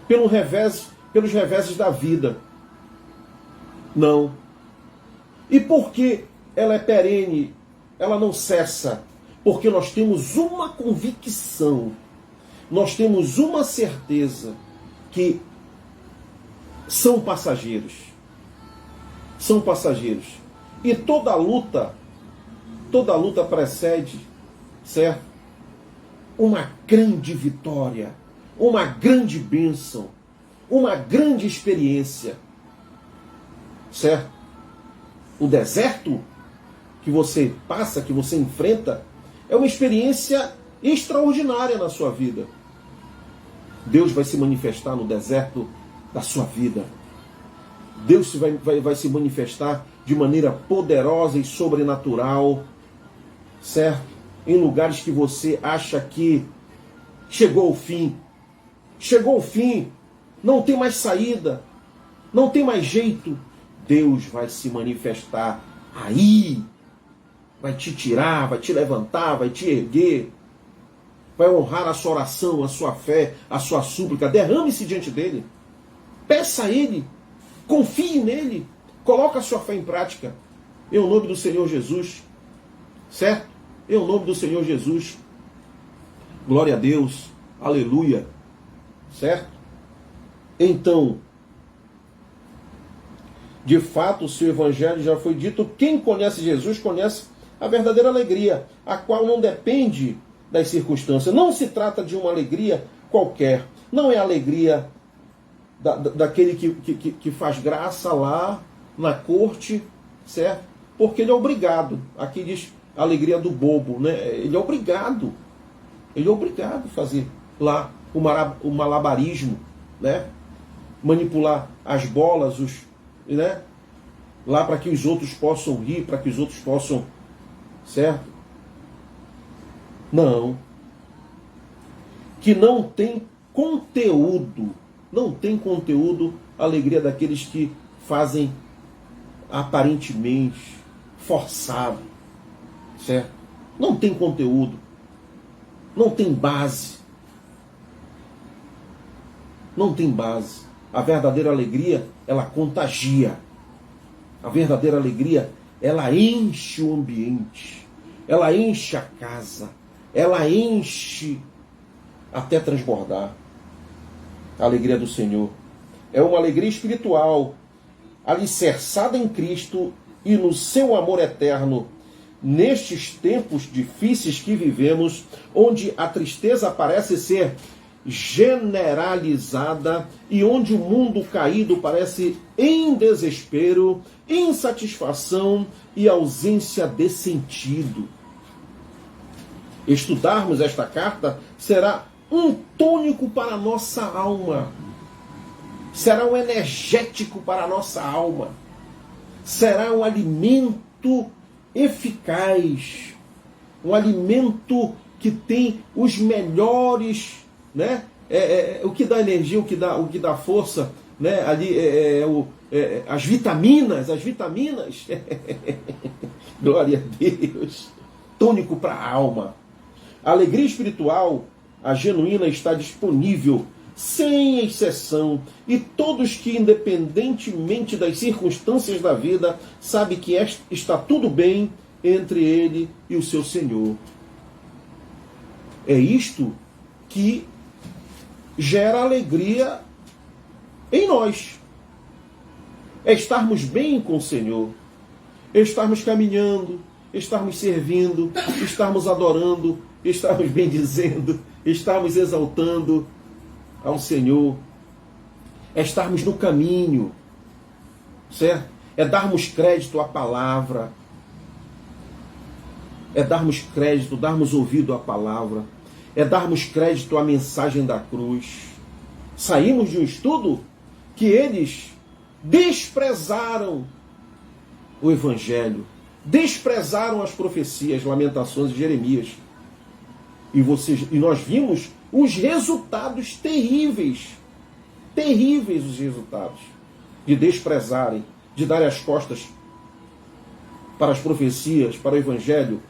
pelos reveses da vida. Não. E por que ela é perene? Ela não cessa. Porque nós temos uma convicção, nós temos uma certeza que são passageiros. São passageiros. E toda luta precede, certo? Uma grande vitória, uma grande bênção, uma grande experiência, certo? O deserto que você passa, que você enfrenta, é uma experiência extraordinária na sua vida. Deus vai se manifestar no deserto da sua vida. Deus vai se manifestar de maneira poderosa e sobrenatural, certo? Em lugares que você acha que chegou o fim. Chegou o fim. Não tem mais saída. Não tem mais jeito. Deus vai se manifestar aí. Vai te tirar, vai te levantar, vai te erguer. Vai honrar a sua oração, a sua fé, a sua súplica. Derrame-se diante dele. Peça a ele. Confie nele. Coloque a sua fé em prática. Em nome do Senhor Jesus. Certo? Em nome do Senhor Jesus. Glória a Deus. Aleluia. Certo? Então, de fato, se o Evangelho já foi dito, quem conhece Jesus conhece a verdadeira alegria, a qual não depende das circunstâncias. Não se trata de uma alegria qualquer. Não é a alegria daquele que faz graça lá na corte, certo? Porque ele é obrigado. Aqui diz a alegria do bobo, né? Ele é obrigado. Ele é obrigado a fazer lá o malabarismo, né? Manipular as bolas, né? Lá para que os outros possam rir, para que os outros possam, certo? Não. Que não tem conteúdo. Não tem conteúdo a alegria daqueles que fazem aparentemente forçado, certo? Não tem conteúdo. Não tem base. Não tem base. A verdadeira alegria, ela contagia. A verdadeira alegria, ela enche o ambiente. Ela enche a casa. Ela enche até transbordar. A alegria do Senhor é uma alegria espiritual, alicerçada em Cristo e no seu amor eterno. Nestes tempos difíceis que vivemos, onde a tristeza parece ser generalizada e onde o mundo caído parece em desespero, insatisfação e ausência de sentido. Estudarmos esta carta será um tônico para a nossa alma. Será um energético para a nossa alma. Será um alimento eficaz. Um alimento que tem os melhores, né? O que dá energia, o que dá força, né? Ali as vitaminas. Glória a Deus. Tônico para a alma. A alegria espiritual, a genuína, está disponível, sem exceção, e todos que, independentemente das circunstâncias da vida, sabem que está tudo bem entre ele e o seu Senhor. É isto que gera alegria em nós. É estarmos bem com o Senhor, estarmos caminhando, estarmos servindo, estarmos adorando, estarmos bendizendo, estarmos exaltando ao Senhor, é estarmos no caminho, certo? É darmos crédito à palavra, é darmos crédito, darmos ouvido à palavra, é darmos crédito à mensagem da cruz. Saímos de um estudo que eles desprezaram o Evangelho, desprezaram as profecias, Lamentações e Jeremias. E nós vimos os resultados terríveis, terríveis os resultados de desprezarem, de darem as costas para as profecias, para o Evangelho,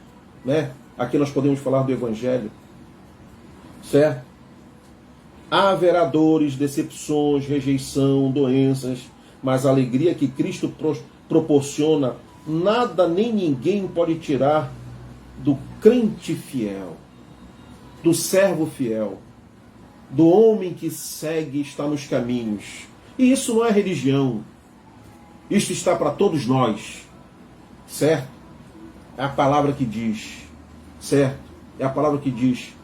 né? Aqui nós podemos falar do Evangelho, certo? Haverá dores, decepções, rejeição, doenças, mas a alegria que Cristo proporciona, nada nem ninguém pode tirar do crente fiel, do servo fiel, do homem que segue e está nos caminhos. E isso não é religião. Isso está para todos nós, certo? É a palavra que diz, certo? É a palavra que diz,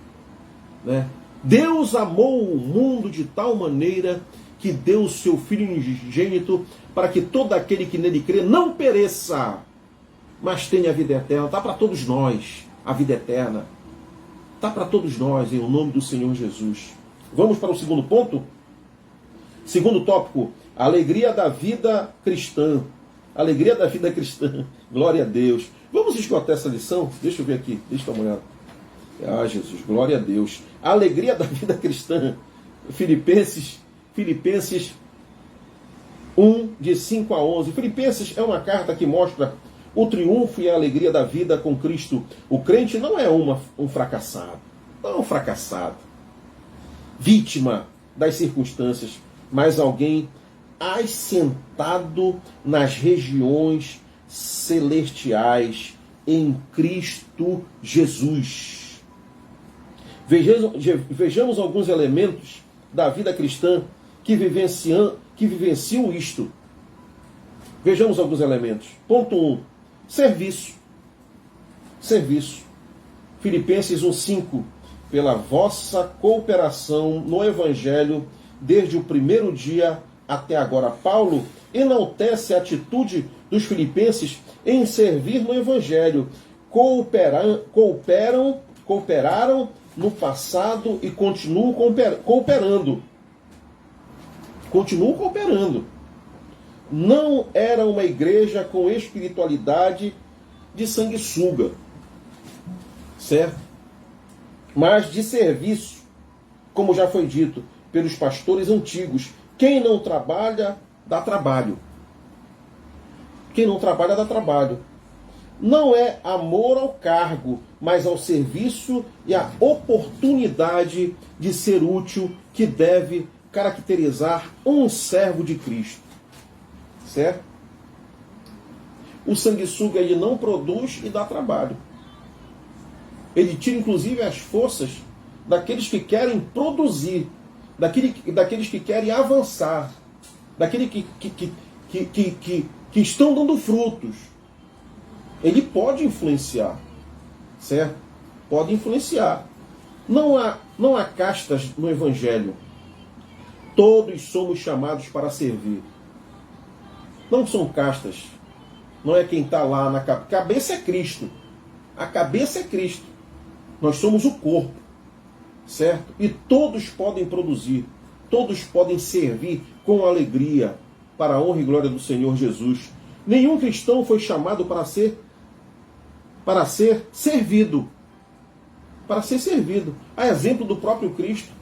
né? Deus amou o mundo de tal maneira que deu o seu Filho unigênito para que todo aquele que nele crê não pereça, mas tenha a vida eterna. Está para todos nós a vida eterna. Está para todos nós, em nome do Senhor Jesus. Vamos para o segundo ponto? Segundo tópico, a alegria da vida cristã. Alegria da vida cristã. Glória a Deus. Vamos esgotar essa lição? Deixa eu ver aqui, deixa eu dar uma olhada. Ah, Jesus, glória a Deus. A alegria da vida cristã. Filipenses 1, de 5 a 11. Filipenses é uma carta que mostra o triunfo e a alegria da vida com Cristo. O crente não é um fracassado. Não é um fracassado. Vítima das circunstâncias, mas alguém assentado nas regiões celestiais em Cristo Jesus. Vejamos alguns elementos da vida cristã que vivenciam isto. Vejamos alguns elementos. Ponto 1. Serviço. Serviço. Filipenses 1,5. Pela vossa cooperação no Evangelho desde o primeiro dia até agora. Paulo enaltece a atitude dos filipenses em servir no Evangelho. Cooperaram no passado e continuam cooperando. Continuam cooperando. Não era uma igreja com espiritualidade de sanguessuga, certo? Mas de serviço, como já foi dito pelos pastores antigos. Quem não trabalha, dá trabalho. Quem não trabalha, dá trabalho. Não é amor ao cargo, mas ao serviço e à oportunidade de ser útil que deve caracterizar um servo de Cristo. Certo? O sanguessuga, ele não produz e dá trabalho. Ele tira inclusive as forças daqueles que querem produzir, daqueles que querem avançar, daqueles que estão dando frutos. Ele pode influenciar, certo? Pode influenciar. Não há castas no Evangelho. Todos somos chamados para servir. Não são castas. Não é quem está lá na cabeça. Cabeça é Cristo. A cabeça é Cristo. Nós somos o corpo, certo? E todos podem produzir. Todos podem servir com alegria para a honra e glória do Senhor Jesus. Nenhum cristão foi chamado para ser servido. Para ser servido. A exemplo do próprio Cristo,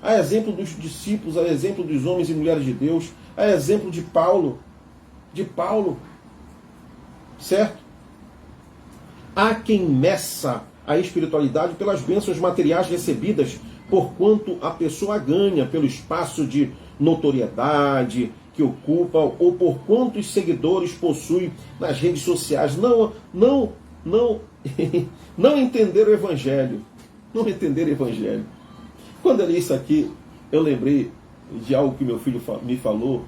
a exemplo dos discípulos, a exemplo dos homens e mulheres de Deus, a exemplo de Paulo. Certo? Há quem meça a espiritualidade pelas bênçãos materiais recebidas, porquanto a pessoa ganha pelo espaço de notoriedade que ocupa, ou por quantos seguidores possui nas redes sociais. Não entenderam o Evangelho. Não entenderam o Evangelho. Quando eu li isso aqui, eu lembrei de algo que meu filho me falou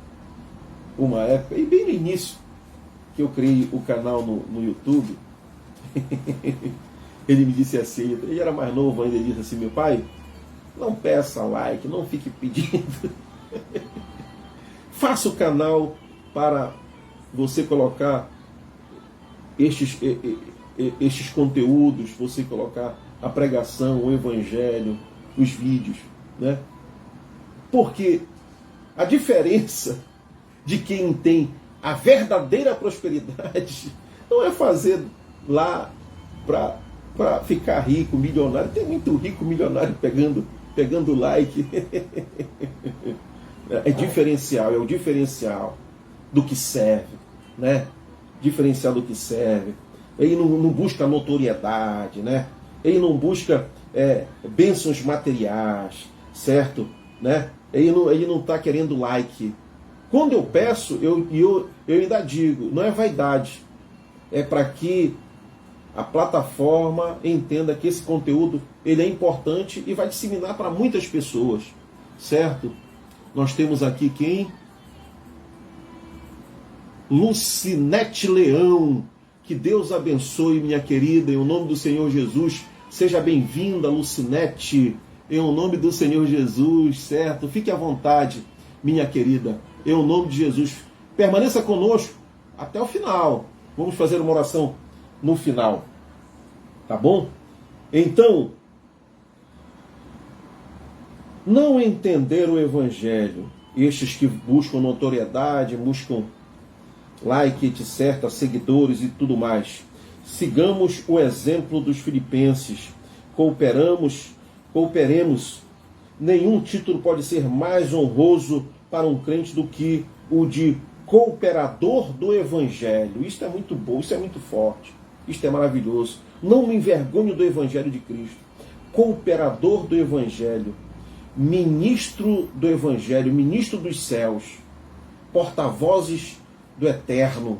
uma época, e bem no início, que eu criei o canal no YouTube. ele me disse assim, ele era mais novo ainda, ele disse assim, meu pai, não peça like, não fique pedindo. Faça o canal para você colocar estes conteúdos, você colocar a pregação, o evangelho, os vídeos, né? Porque a diferença de quem tem a verdadeira prosperidade não é fazer lá para ficar rico, milionário. Tem muito rico milionário pegando like. É diferencial, é o diferencial do que serve, né? Diferencial do que serve. Ele não busca notoriedade, né? Ele não busca bênçãos materiais, certo? Né? Ele não está querendo like. Quando eu peço, eu ainda digo, não é vaidade. É para que a plataforma entenda que esse conteúdo ele é importante e vai disseminar para muitas pessoas, certo? Nós temos aqui quem? Lucinete Leão. Que Deus abençoe, minha querida, em nome do Senhor Jesus. Seja bem-vinda, Lucinete, em nome do Senhor Jesus, certo? Fique à vontade, minha querida, em nome de Jesus. Permaneça conosco até o final. Vamos fazer uma oração no final, tá bom? Então, não entender o Evangelho, estes que buscam notoriedade, buscam like, etc., seguidores e tudo mais. Sigamos o exemplo dos filipenses. Cooperemos. Nenhum título pode ser mais honroso para um crente do que o de cooperador do Evangelho. Isso é muito bom, isso é muito forte, isso é maravilhoso. Não me envergonho do Evangelho de Cristo. Cooperador do Evangelho, ministro do Evangelho, ministro dos céus, porta-vozes do Eterno,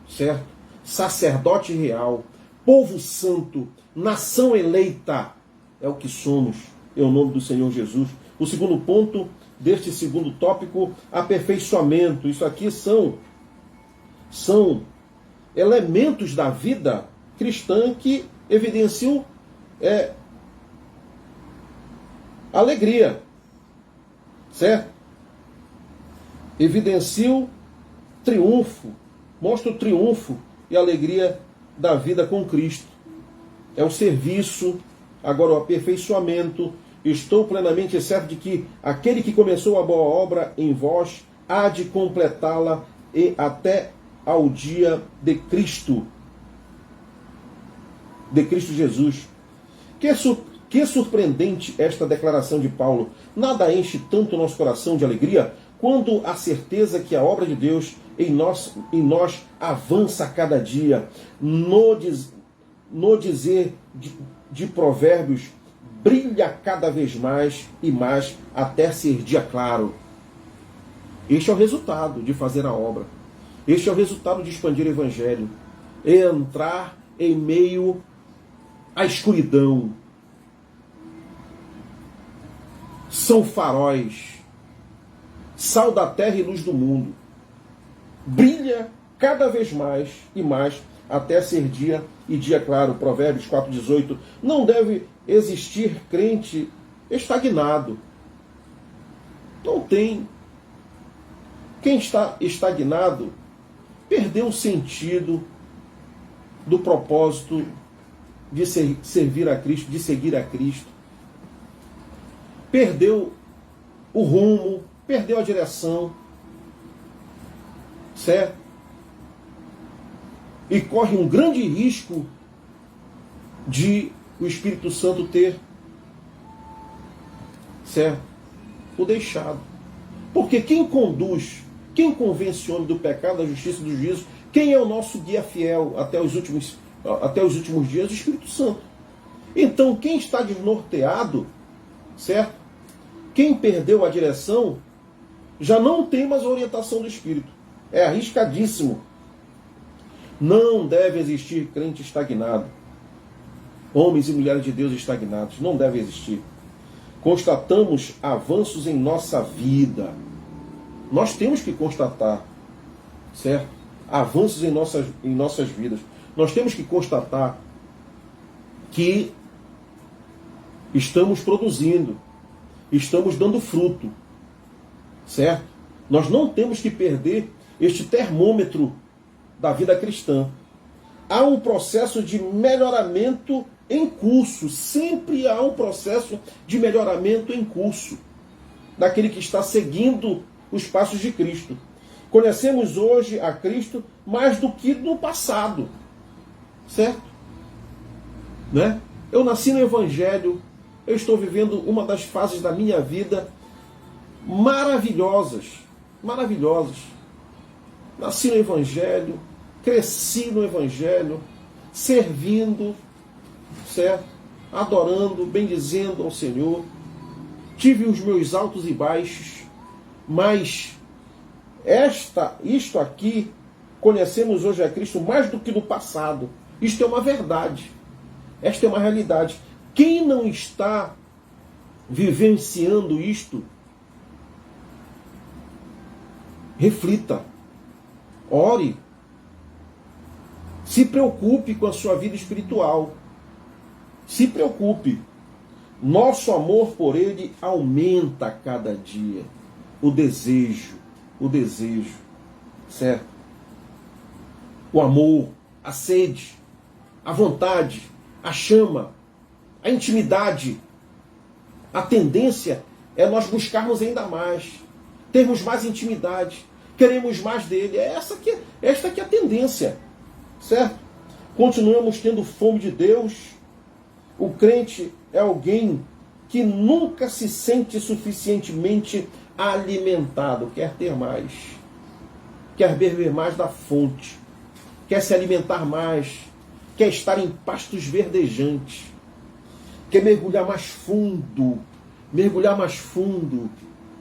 certo? Sacerdote real, povo santo, nação eleita, é o que somos, em nome do Senhor Jesus. O segundo ponto deste segundo tópico, aperfeiçoamento. Isso aqui são elementos da vida cristã que evidenciam alegria, certo? Evidenciam triunfo, mostra o triunfo e a alegria da vida com Cristo. É o serviço, agora o aperfeiçoamento. Estou plenamente certo de que aquele que começou a boa obra em vós há de completá-la até ao dia de Cristo Jesus. Que surpreendente esta declaração de Paulo. Nada enche tanto o nosso coração de alegria quando a certeza que a obra de Deus em nós avança a cada dia. No dizer de Provérbios, brilha cada vez mais e mais até ser dia claro. Este é o resultado de fazer a obra. Este é o resultado de expandir o Evangelho. É entrar em meio à escuridão. São faróis, sal da terra e luz do mundo. Brilha cada vez mais e mais até ser dia e dia claro. Provérbios 4,18. Não deve existir crente estagnado. Não tem. Quem está estagnado perdeu o sentido do propósito de servir a Cristo, de seguir a Cristo. Perdeu o rumo, perdeu a direção, certo? E corre um grande risco de o Espírito Santo ter, certo? O deixado. Porque quem conduz, quem convence o homem do pecado, da justiça e do juízo, quem é o nosso guia fiel até os últimos dias? O Espírito Santo. Então, quem está desnorteado, certo? Quem perdeu a direção já não tem mais a orientação do Espírito. É arriscadíssimo. Não deve existir crente estagnado. Homens e mulheres de Deus estagnados. Não deve existir. Constatamos avanços em nossa vida. Nós temos que constatar, certo? Avanços em nossas vidas. Nós temos que constatar que estamos produzindo, estamos dando fruto, certo? Nós não temos que perder este termômetro da vida cristã. Há um processo de melhoramento em curso, sempre há um processo de melhoramento em curso daquele que está seguindo os passos de Cristo. Conhecemos hoje a Cristo mais do que no passado, certo? Né? Eu nasci no Evangelho, eu estou vivendo uma das fases da minha vida maravilhosas, maravilhosas. Nasci no Evangelho, cresci no Evangelho, servindo, certo? Adorando, bendizendo ao Senhor. Tive os meus altos e baixos, mas isto aqui, conhecemos hoje a Cristo mais do que no passado. Isto é uma verdade. Esta é uma realidade. Quem não está vivenciando isto, reflita, ore, se preocupe com a sua vida espiritual. Se preocupe. Nosso amor por Ele aumenta a cada dia. O desejo, certo? O amor, a sede, a vontade, a chama, a intimidade. A tendência é nós buscarmos ainda mais, termos mais intimidade, queremos mais dele. Esta que é a tendência, certo? Continuamos tendo fome de Deus. O crente é alguém que nunca se sente suficientemente alimentado, quer ter mais, quer beber mais da fonte, quer se alimentar mais, quer estar em pastos verdejantes, quer mergulhar mais fundo,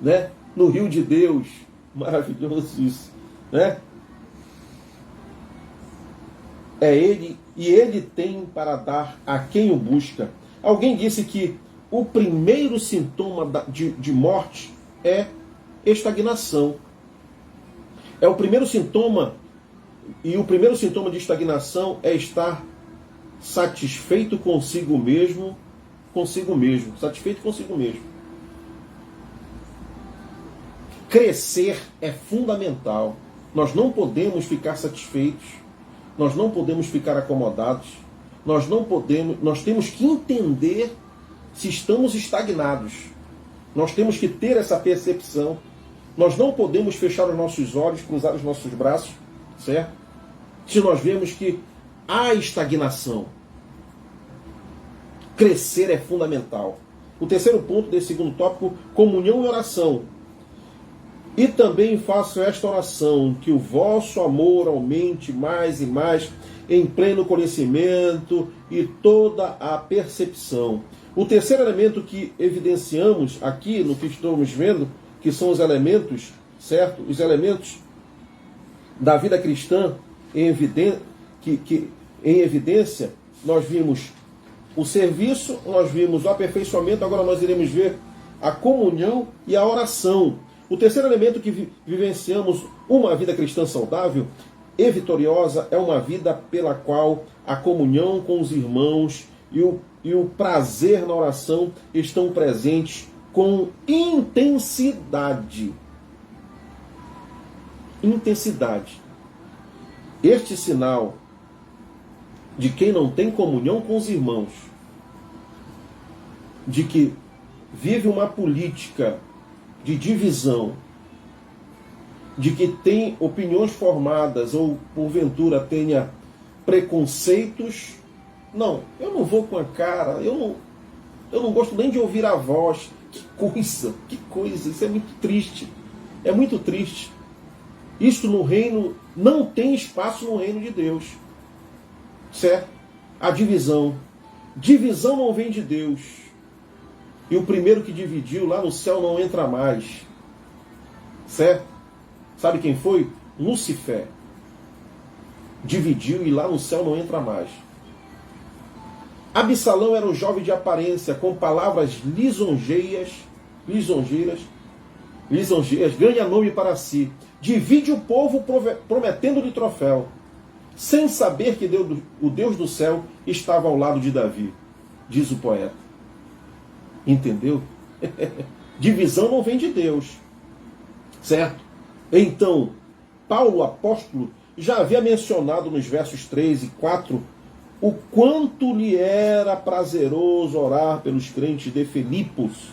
né? No rio de Deus. Maravilhoso isso, né? É Ele, e Ele tem para dar a quem o busca. Alguém disse que o primeiro sintoma de morte é estagnação. É o primeiro sintoma, e o primeiro sintoma de estagnação é estar satisfeito consigo mesmo, satisfeito consigo mesmo. Crescer é fundamental. Nós não podemos ficar satisfeitos, nós não podemos ficar acomodados, nós temos que entender se estamos estagnados. Nós temos que ter essa percepção. Nós não podemos fechar os nossos olhos, cruzar os nossos braços, certo? Se nós vemos que há estagnação. Crescer é fundamental. O terceiro ponto desse segundo tópico, comunhão e oração. E também faço esta oração, que o vosso amor aumente mais e mais em pleno conhecimento e toda a percepção. O terceiro elemento que evidenciamos aqui no que estamos vendo, que são os elementos, certo? Os elementos da vida cristã em evidência, nós vimos o serviço, nós vimos o aperfeiçoamento, agora nós iremos ver a comunhão e a oração. O terceiro elemento que vivenciamos uma vida cristã saudável e vitoriosa é uma vida pela qual a comunhão com os irmãos e o prazer na oração estão presentes com intensidade. Intensidade. Este sinal de quem não tem comunhão com os irmãos, de que vive uma política de divisão, de que tem opiniões formadas ou porventura tenha preconceitos. Não, eu não vou com a cara, eu não gosto nem de ouvir a voz. Que coisa, isso é muito triste. É muito triste. Isto no reino, não tem espaço no reino de Deus. Certo? A divisão. Divisão não vem de Deus. E o primeiro que dividiu lá no céu não entra mais. Certo? Sabe quem foi? Lúcifer. Dividiu e lá no céu não entra mais. Absalão era um jovem de aparência, com palavras lisonjeiras, ganha nome para si. Divide o povo prometendo-lhe troféu, sem saber que o Deus do céu estava ao lado de Davi. diz o poeta. Entendeu? Divisão não vem de Deus. Certo? Então, Paulo, o apóstolo, já havia mencionado nos versos 3 e 4 o quanto lhe era prazeroso orar pelos crentes de Filipos.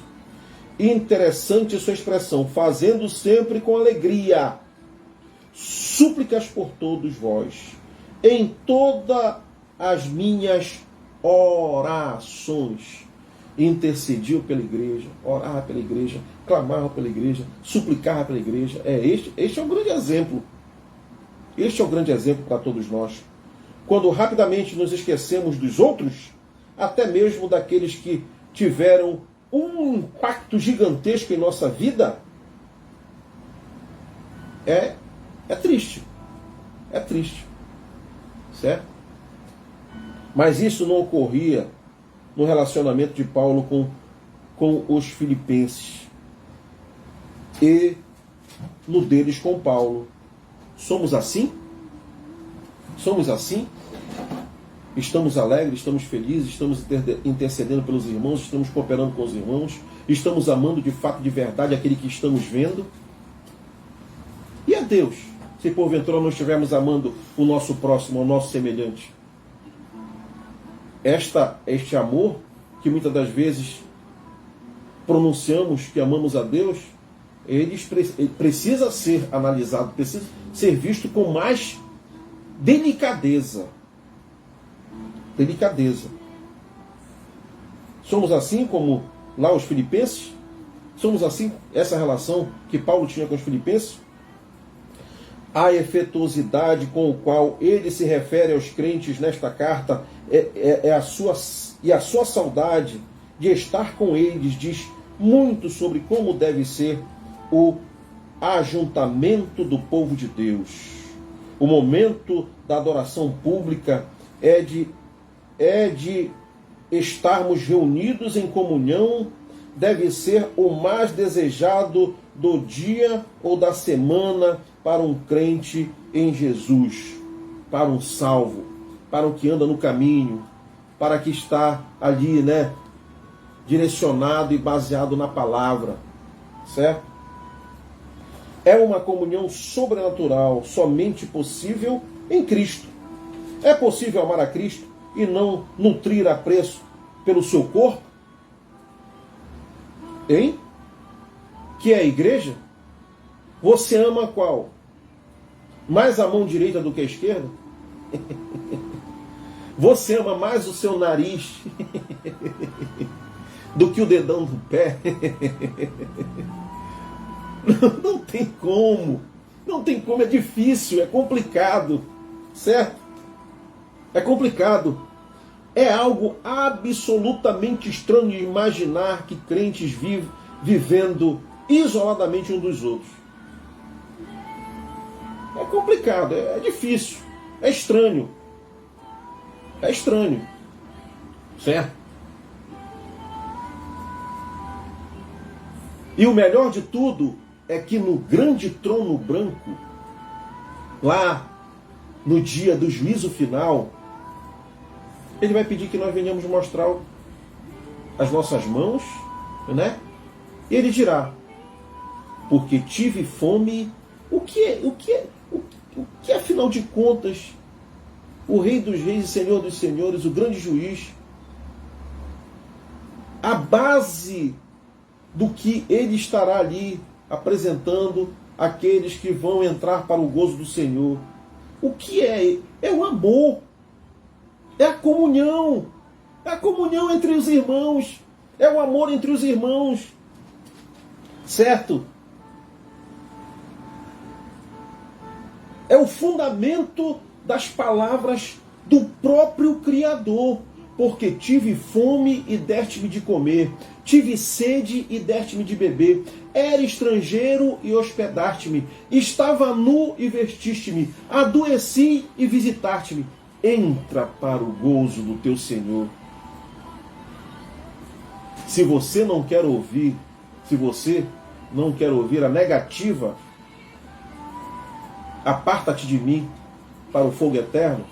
Interessante sua expressão, fazendo sempre com alegria súplicas por todos vós, em todas as minhas orações. Intercediu pela igreja, orava pela igreja, clamava pela igreja, suplicava pela igreja. Este é o grande exemplo. Este é o grande exemplo para todos nós. Quando rapidamente nos esquecemos dos outros, até mesmo daqueles que tiveram um impacto gigantesco em nossa vida, é triste. É triste. Certo? Mas isso não ocorria no relacionamento de Paulo com os filipenses. E no deles com Paulo. Somos assim? Somos assim? Estamos alegres, estamos felizes, estamos intercedendo pelos irmãos, estamos cooperando com os irmãos, estamos amando de fato, de verdade, aquele que estamos vendo? E a Deus, se porventura não estivermos amando o nosso próximo, o nosso semelhante? Este amor, que muitas das vezes pronunciamos que amamos a Deus, ele precisa ser analisado, precisa ser visto com mais delicadeza. Delicadeza. Somos assim como lá os filipenses? Somos assim, essa relação que Paulo tinha com os filipenses? A efetuosidade com o qual ele se refere aos crentes nesta carta a sua saudade de estar com eles diz muito sobre como deve ser o ajuntamento do povo de Deus. O momento da adoração pública é de estarmos reunidos em comunhão, deve ser o mais desejado do dia ou da semana para um crente em Jesus, para um salvo, para o que anda no caminho, para que está ali, direcionado e baseado na palavra, certo? É uma comunhão sobrenatural, somente possível em Cristo. É possível amar a Cristo e não nutrir apreço pelo seu corpo? Hein? Que é a igreja? Você ama qual? Mais a mão direita do que a esquerda? Você ama mais o seu nariz do que o dedão do pé? Não tem como. Não tem como, é difícil, é complicado. Certo? É complicado. É algo absolutamente estranho de imaginar que crentes vivendo isoladamente um dos outros. É complicado, é difícil, é estranho. É estranho. Certo? E o melhor de tudo é que no grande trono branco, lá no dia do juízo final, ele vai pedir que nós venhamos mostrar as nossas mãos, E ele dirá: porque tive fome. O que afinal de contas, o Rei dos Reis e Senhor dos Senhores, o grande juiz, a base do que ele estará ali apresentando àqueles que vão entrar para o gozo do Senhor? O que é? É o amor. É a comunhão. É a comunhão entre os irmãos. É o amor entre os irmãos. Certo? É o fundamento das palavras do próprio Criador. Porque tive fome e deste-me de comer. Tive sede e deste-me de beber. Era estrangeiro e hospedaste-me. Estava nu e vestiste-me. Adoeci e visitaste-me. Entra para o gozo do teu Senhor. Se você não quer ouvir a negativa, aparta-te de mim para o fogo eterno,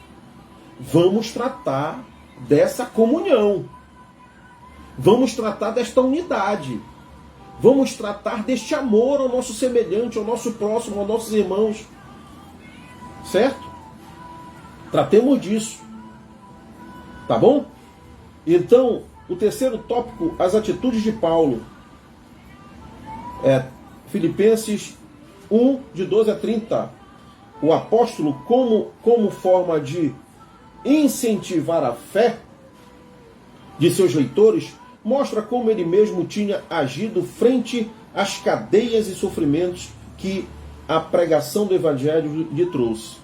vamos tratar dessa comunhão. Vamos tratar desta unidade. Vamos tratar deste amor ao nosso semelhante, ao nosso próximo, aos nossos irmãos. Certo? Tratemos disso. Tá bom? Então, o terceiro tópico, as atitudes de Paulo. Filipenses 1, de 12 a 30. O apóstolo, como forma de incentivar a fé de seus leitores, mostra como ele mesmo tinha agido frente às cadeias e sofrimentos que a pregação do Evangelho lhe trouxe.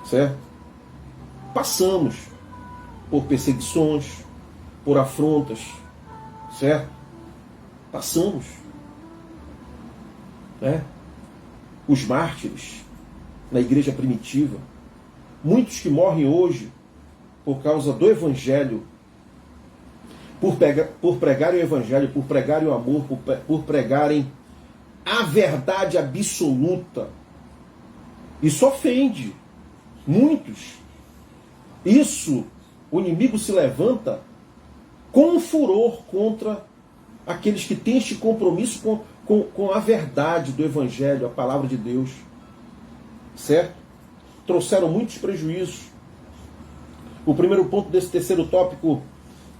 Certo? Passamos por perseguições, por afrontas, certo? Passamos. Os mártires na igreja primitiva, muitos que morrem hoje por causa do Evangelho, por pregarem o Evangelho, por pregarem o amor, por pregarem a verdade absoluta. Isso ofende muitos. Isso, o inimigo se levanta com furor contra aqueles que têm este compromisso com a verdade do Evangelho, a palavra de Deus. Certo? Trouxeram muitos prejuízos. O primeiro ponto desse terceiro tópico,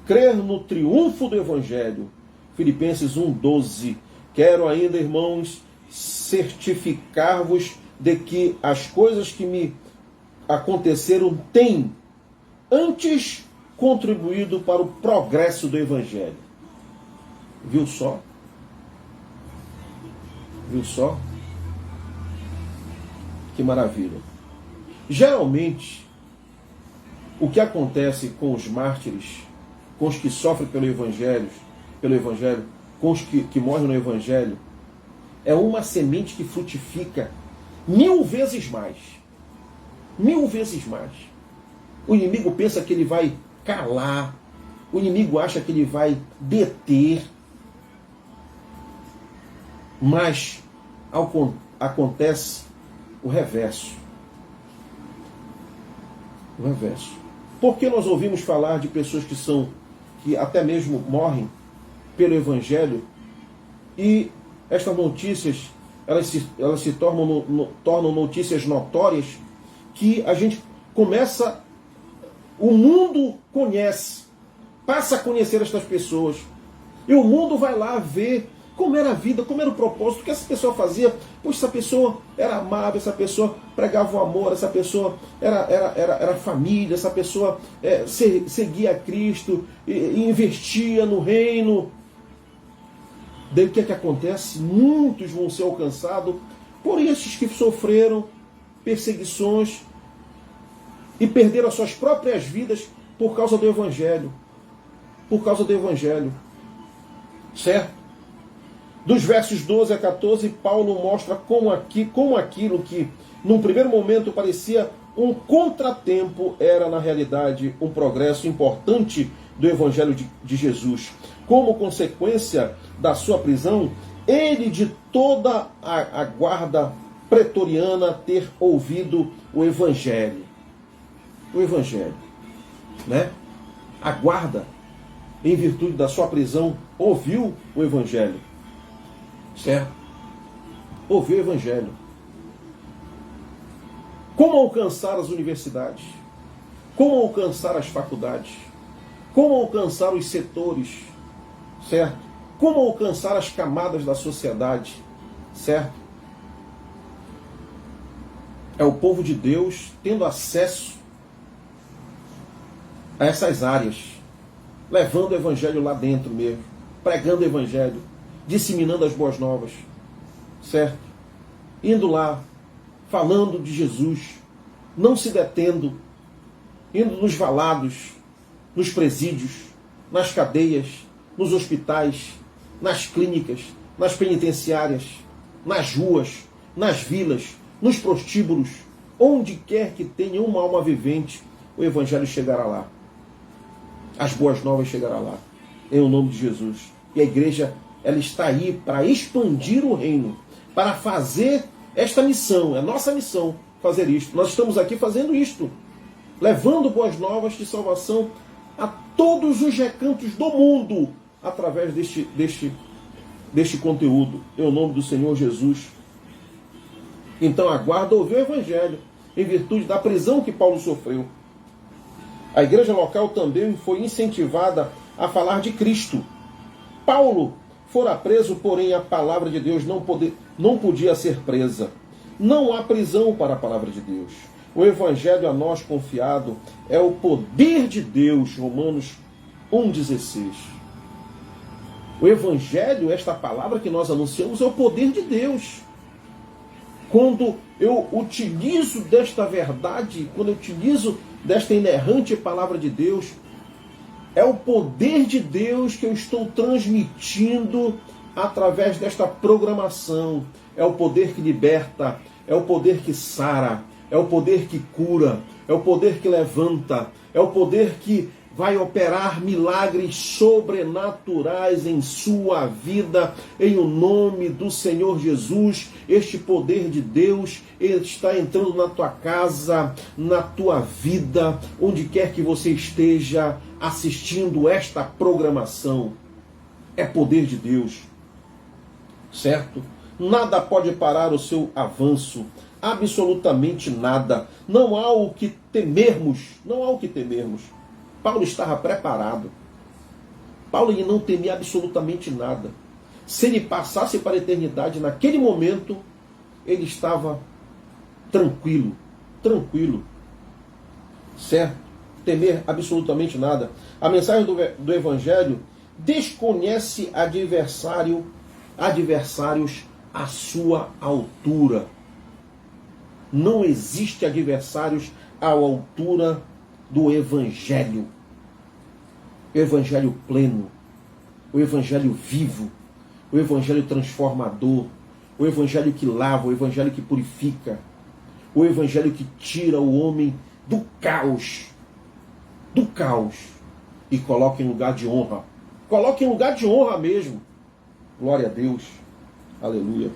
crer no triunfo do Evangelho. Filipenses 1:12. Quero ainda, irmãos, certificar-vos de que as coisas que me aconteceram têm antes contribuído para o progresso do Evangelho. Viu só? Viu só? Que maravilha. Geralmente, o que acontece com os mártires, com os que sofrem pelo Evangelho, com os que morrem no Evangelho, é uma semente que frutifica 1000 vezes mais. 1000 vezes mais. O inimigo pensa que ele vai calar. O inimigo acha que ele vai deter. Mas acontece o reverso. O reverso. Por que nós ouvimos falar de pessoas que até mesmo morrem pelo Evangelho, e estas notícias elas se tornam notícias notórias, que a gente começa, o mundo conhece, passa a conhecer estas pessoas, e o mundo vai lá ver como era a vida, como era o propósito, o que essa pessoa fazia. Pois essa pessoa era amável, essa pessoa pregava o amor, essa pessoa era família, essa pessoa seguia a Cristo e investia no reino. Daí o que é que acontece? Muitos vão ser alcançados por esses que sofreram perseguições e perderam as suas próprias vidas por causa do Evangelho. Por causa do Evangelho. Certo? Dos versos 12 a 14, Paulo mostra como aquilo que, num primeiro momento, parecia um contratempo, era, na realidade, um progresso importante do Evangelho de Jesus. Como consequência da sua prisão, ele, de toda a guarda pretoriana, ter ouvido o Evangelho. O Evangelho. Né? A guarda, em virtude da sua prisão, ouviu o Evangelho. Certo? Ouviu o Evangelho. Como alcançar as universidades? Como alcançar as faculdades? Como alcançar os setores? Certo? Como alcançar as camadas da sociedade? Certo? É o povo de Deus tendo acesso a essas áreas, levando o Evangelho lá dentro mesmo, pregando o Evangelho, disseminando as boas novas, certo? Indo lá, falando de Jesus, não se detendo, indo nos valados, nos presídios, nas cadeias, nos hospitais, nas clínicas, nas penitenciárias, nas ruas, nas vilas, nos prostíbulos, onde quer que tenha uma alma vivente, o Evangelho chegará lá. As boas novas chegará lá, em o nome de Jesus. E a igreja, ela está aí para expandir o reino, para fazer esta missão, é nossa missão fazer isto. Nós estamos aqui fazendo isto, levando boas novas de salvação a todos os recantos do mundo através deste conteúdo, em nome do Senhor Jesus. Então aguarda ouvir o Evangelho, em virtude da prisão que Paulo sofreu. A igreja local também foi incentivada a falar de Cristo. Paulo fora preso, porém a palavra de Deus não podia ser presa. Não há prisão para a palavra de Deus. O Evangelho a nós confiado é o poder de Deus, Romanos 1,16. O Evangelho, esta palavra que nós anunciamos, é o poder de Deus. Quando eu utilizo desta verdade, quando eu utilizo desta inerrante palavra de Deus, é o poder de Deus que eu estou transmitindo através desta programação. É o poder que liberta, é o poder que sara, é o poder que cura, é o poder que levanta, é o poder que vai operar milagres sobrenaturais em sua vida, em o nome do Senhor Jesus. Este poder de Deus, ele está entrando na tua casa, na tua vida, onde quer que você esteja assistindo esta programação. É poder de Deus, certo? Nada pode parar o seu avanço, absolutamente nada. Não há o que temermos, não há o que temermos. Paulo estava preparado. Paulo não temia absolutamente nada. Se ele passasse para a eternidade, naquele momento, ele estava tranquilo, certo? Temer absolutamente nada. A mensagem do Evangelho desconhece adversários à sua altura. Não existe adversários à altura do Evangelho. O Evangelho pleno, o Evangelho vivo, o Evangelho transformador, o Evangelho que lava, o Evangelho que purifica, o Evangelho que tira o homem do caos, e coloca em lugar de honra. Coloca em lugar de honra mesmo. Glória a Deus. Aleluia.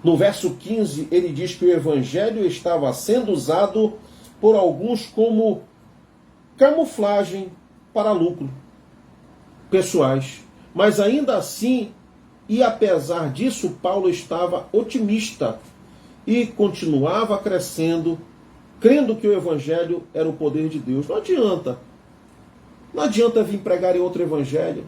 No verso 15, ele diz que o Evangelho estava sendo usado por alguns como camuflagem para lucro pessoais. Mas ainda assim, e apesar disso, Paulo estava otimista e continuava crescendo, crendo que o Evangelho era o poder de Deus. Não adianta. Não adianta vir pregar em outro Evangelho.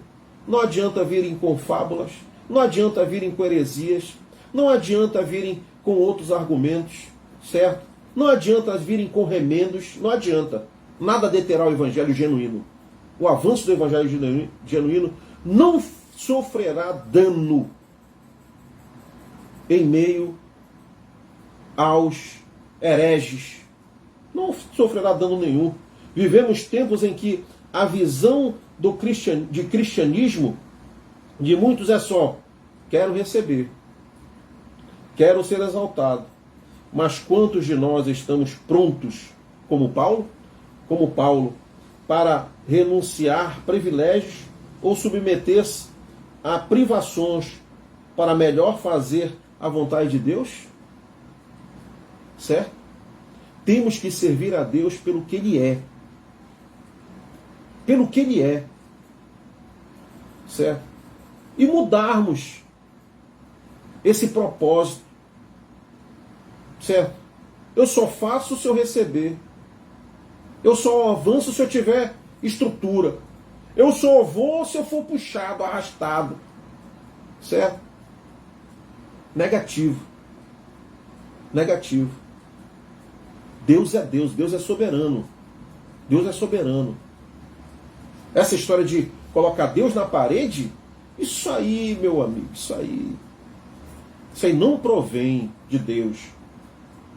Não adianta virem com fábulas. Não adianta virem com heresias. Não adianta virem com outros argumentos, certo? Não adianta virem com remendos. Não adianta. Nada deterá o Evangelho genuíno. O avanço do Evangelho genuíno não sofrerá dano em meio aos hereges. Não sofrerá dano nenhum. Vivemos tempos em que a visão de cristianismo de muitos é só: quero receber, quero ser exaltado. Mas quantos de nós estamos prontos, como Paulo, para renunciar privilégios ou submeter-se a privações para melhor fazer a vontade de Deus? Certo? Temos que servir a Deus pelo que Ele é. Pelo que Ele é. Certo? E mudarmos esse propósito. Certo? Eu só faço se eu receber. Eu só avanço se eu tiver estrutura. Eu só vou se eu for puxado, arrastado. Certo? Negativo. Negativo. Deus é Deus, Deus é soberano. Deus é soberano. Essa história de colocar Deus na parede, isso aí, meu amigo, isso aí não provém de Deus.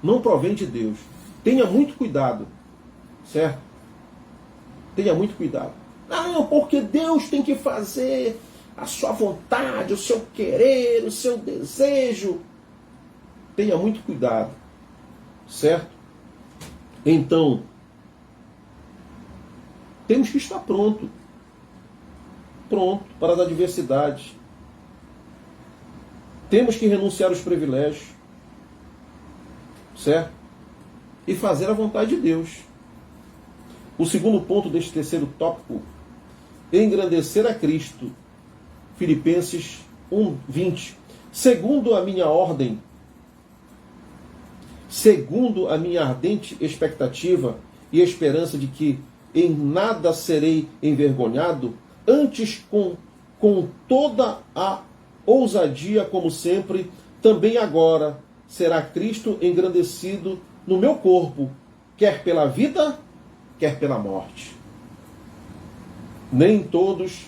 Não provém de Deus. Tenha muito cuidado. Certo? Tenha muito cuidado. Não, porque Deus tem que fazer a sua vontade, o seu querer, o seu desejo. Tenha muito cuidado. Certo? Então, temos que estar pronto para as adversidades. Temos que renunciar aos privilégios. Certo? E fazer a vontade de Deus. O segundo ponto deste terceiro tópico, engrandecer a Cristo. Filipenses 1:20. Segundo a minha ordem, segundo a minha ardente expectativa e esperança de que em nada serei envergonhado, antes com toda a ousadia, como sempre, também agora será Cristo engrandecido no meu corpo, quer pela vida, quer pela morte. Nem todos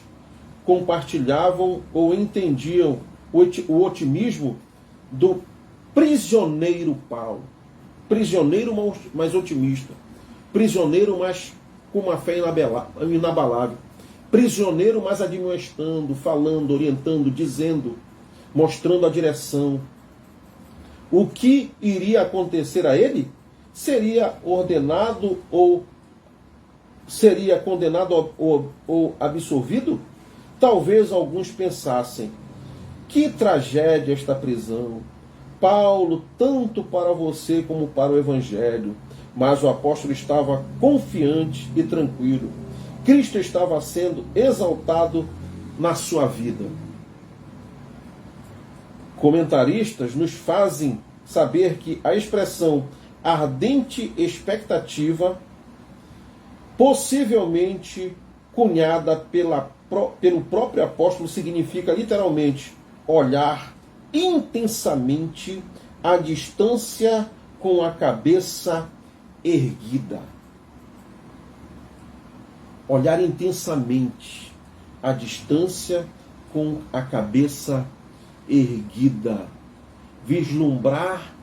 compartilhavam ou entendiam o otimismo do prisioneiro Paulo. Prisioneiro, mas otimista. Prisioneiro, mas com uma fé inabalável. Prisioneiro, mas admoestando, falando, orientando, dizendo, mostrando a direção. O que iria acontecer a ele seria ordenado ou seria condenado ou absolvido? Talvez alguns pensassem: que tragédia esta prisão! Paulo, tanto para você como para o Evangelho. Mas o apóstolo estava confiante e tranquilo. Cristo estava sendo exaltado na sua vida. Comentaristas nos fazem saber que a expressão ardente expectativa, possivelmente cunhada pelo próprio apóstolo, significa literalmente olhar intensamente à distância com a cabeça erguida. Olhar intensamente à distância com a cabeça erguida. Vislumbrar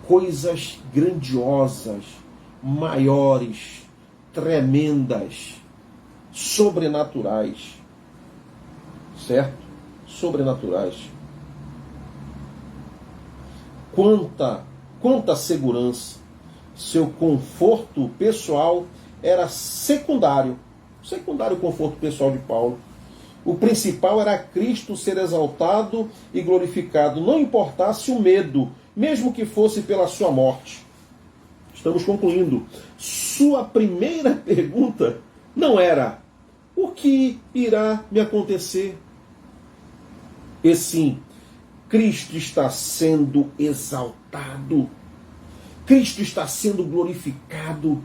coisas grandiosas, maiores, tremendas, sobrenaturais. Certo? Sobrenaturais. Quanta segurança. Seu conforto pessoal era secundário. Secundário o conforto pessoal de Paulo. O principal era Cristo ser exaltado e glorificado, não importasse o medo, mesmo que fosse pela sua morte. Estamos concluindo. Sua primeira pergunta não era: o que irá me acontecer? E sim, Cristo está sendo exaltado. Cristo está sendo glorificado.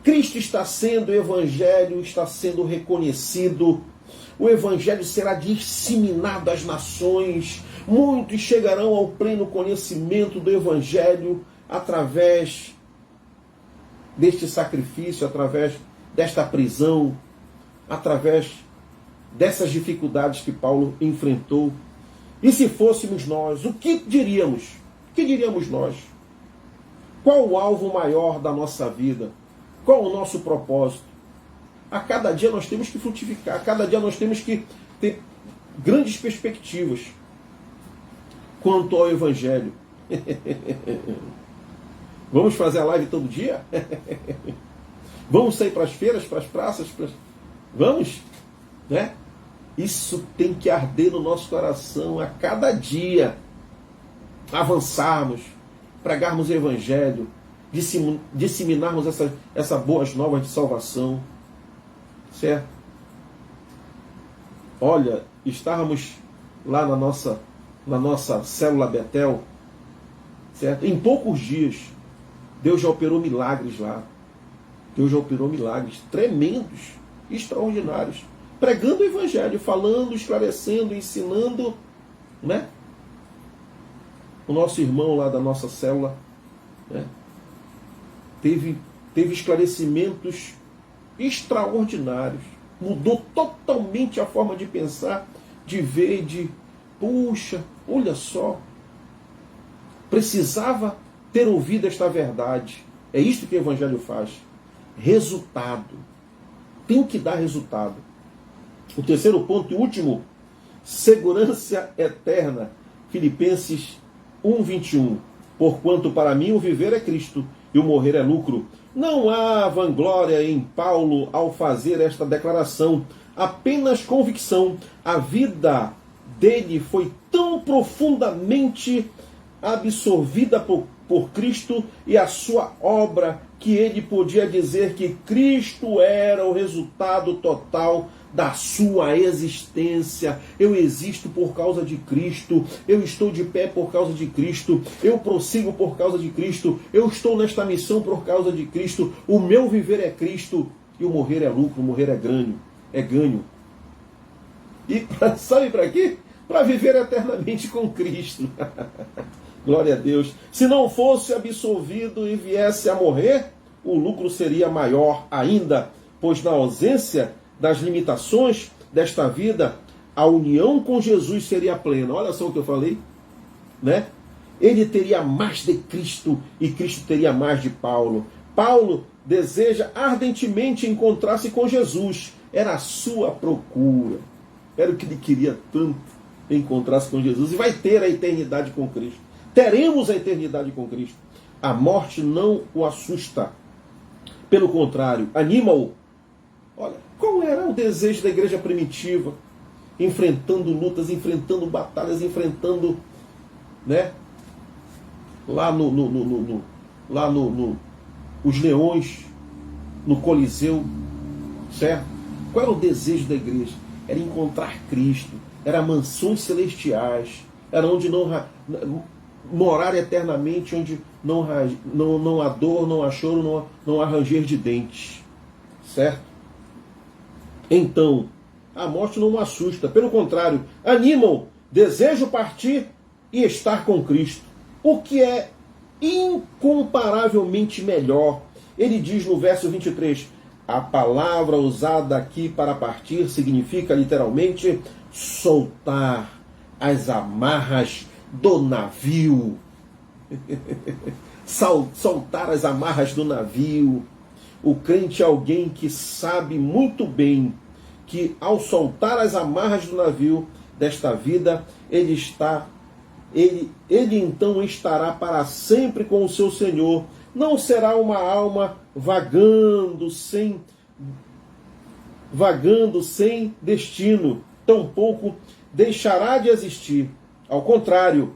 Cristo está sendo, o Evangelho está sendo reconhecido. O Evangelho será disseminado às nações. Muitos chegarão ao pleno conhecimento do Evangelho através deste sacrifício, através desta prisão, através dessas dificuldades que Paulo enfrentou. E se fôssemos nós, o que diríamos? O que diríamos nós? Qual o alvo maior da nossa vida? Qual o nosso propósito? A cada dia nós temos que frutificar, a cada dia nós temos que ter grandes perspectivas quanto ao Evangelho. Vamos fazer a live todo dia? Vamos sair para as feiras, para as praças? Vamos? Né? Isso tem que arder no nosso coração a cada dia. Avançarmos, pregarmos o Evangelho, disseminarmos essas boas novas de salvação. Certo? Olha, estávamos lá na nossa célula Betel, certo? Em poucos dias, Deus já operou milagres lá. Deus já operou milagres tremendos, extraordinários. Pregando o Evangelho, falando, esclarecendo, ensinando, né? O nosso irmão lá da nossa célula, né? Teve esclarecimentos extraordinários. Mudou totalmente a forma de pensar, de ver, puxa, olha só. Precisava ter ouvido esta verdade. É isso que o Evangelho faz. Resultado. Tem que dar resultado. O terceiro ponto e último, segurança eterna. Filipenses 1:21. Porquanto para mim o viver é Cristo e o morrer é lucro. Não há vanglória em Paulo ao fazer esta declaração, apenas convicção. A vida dele foi tão profundamente absorvida por Cristo e a sua obra que ele podia dizer que Cristo era o resultado total da sua existência. Eu existo por causa de Cristo, eu estou de pé por causa de Cristo, eu prossigo por causa de Cristo, eu estou nesta missão por causa de Cristo, o meu viver é Cristo e o morrer é lucro, o morrer é ganho. E sabe para quê? Para viver eternamente com Cristo. Glória a Deus. Se não fosse absolvido e viesse a morrer, o lucro seria maior ainda, pois na ausência das limitações desta vida, a união com Jesus seria plena. Olha só o que eu falei, né? Ele teria mais de Cristo e Cristo teria mais de Paulo. Paulo deseja ardentemente encontrar-se com Jesus. Era a sua procura. Era o que ele queria tanto, encontrar-se com Jesus. E vai ter a eternidade com Cristo. Teremos a eternidade com Cristo. A morte não o assusta. Pelo contrário, anima-o. Olha, qual era o desejo da igreja primitiva? Enfrentando lutas, enfrentando batalhas, enfrentando, né? Os leões, no Coliseu, certo? Qual era o desejo da igreja? Era encontrar Cristo, era mansões celestiais, era onde morar eternamente, onde não há dor, não há choro, não há ranger de dentes, certo? Então, a morte não o assusta, pelo contrário, anima-o, desejo partir e estar com Cristo, o que é incomparavelmente melhor. Ele diz no verso 23, a palavra usada aqui para partir significa literalmente soltar as amarras do navio. Soltar as amarras do navio. O crente é alguém que sabe muito bem que ao soltar as amarras do navio desta vida, ele então estará para sempre com o seu Senhor. Não será uma alma vagando sem destino, tampouco deixará de existir. Ao contrário,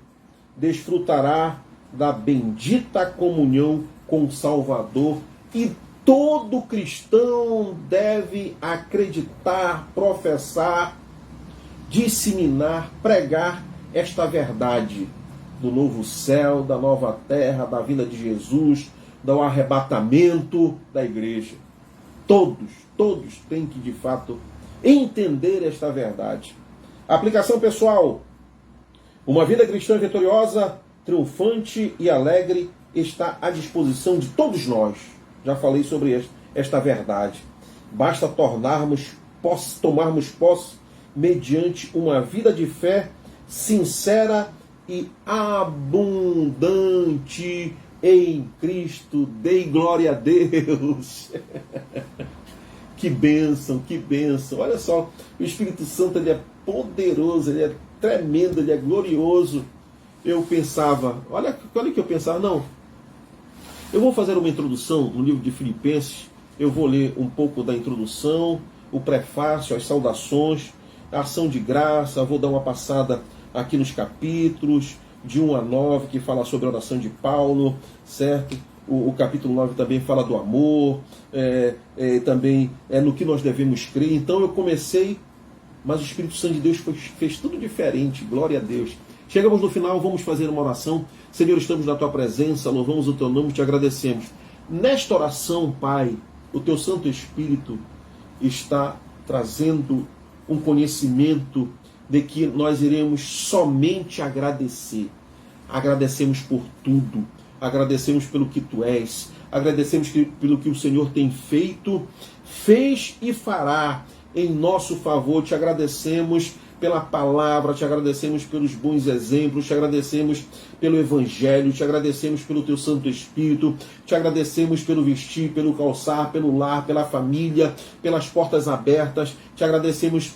desfrutará da bendita comunhão com o Salvador. E todo cristão deve acreditar, professar, disseminar, pregar esta verdade do novo céu, da nova terra, da vinda de Jesus, do arrebatamento da igreja. Todos têm que, de fato, entender esta verdade. Aplicação pessoal. Uma vida cristã vitoriosa, triunfante e alegre está à disposição de todos nós. Já falei sobre esta verdade. Basta tomarmos posse mediante uma vida de fé sincera e abundante em Cristo. Dei glória a Deus. Que bênção, que bênção. Olha só, o Espírito Santo, ele é poderoso, ele é tremendo, ele é glorioso. Eu pensava, olha o que eu pensava, não. Eu vou fazer uma introdução no livro de Filipenses, eu vou ler um pouco da introdução, o prefácio, as saudações, a ação de graça, vou dar uma passada aqui nos capítulos, de 1 a 9, que fala sobre a oração de Paulo, certo? O capítulo 9 também fala do amor, também no que nós devemos crer. Então eu comecei, mas o Espírito Santo de Deus fez tudo diferente, glória a Deus. Chegamos no final, vamos fazer uma oração. Senhor, estamos na Tua presença, louvamos o Teu nome, Te agradecemos. Nesta oração, Pai, o Teu Santo Espírito está trazendo um conhecimento de que nós iremos somente agradecer. Agradecemos por tudo. Agradecemos pelo que Tu és. Agradecemos pelo que o Senhor tem feito, fez e fará em nosso favor. Te agradecemos pela palavra, te agradecemos pelos bons exemplos, te agradecemos pelo Evangelho, te agradecemos pelo Teu Santo Espírito, te agradecemos pelo vestir, pelo calçar, pelo lar, pela família, pelas portas abertas, te agradecemos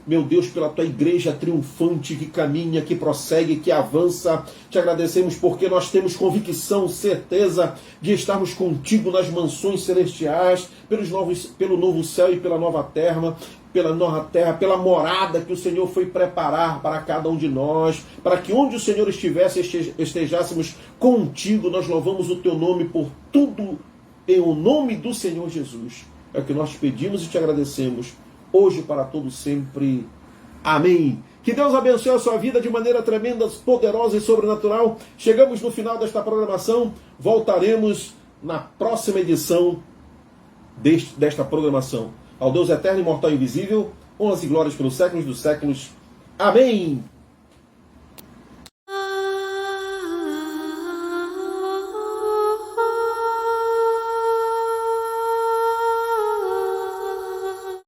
meu Deus, pela Tua igreja triunfante que caminha, que prossegue, que avança, te agradecemos porque nós temos convicção, certeza de estarmos contigo nas mansões celestiais, pelo novo céu e pela nova terra, pela morada que o Senhor foi preparar para cada um de nós, para que onde o Senhor estivesse, estejássemos contigo. Nós louvamos o Teu nome por tudo em o nome do Senhor Jesus. É o que nós pedimos e te agradecemos, hoje para todos sempre. Amém. Que Deus abençoe a sua vida de maneira tremenda, poderosa e sobrenatural. Chegamos no final desta programação. Voltaremos na próxima edição desta programação. Ao Deus eterno, imortal e invisível, honras e glórias pelos séculos dos séculos. Amém.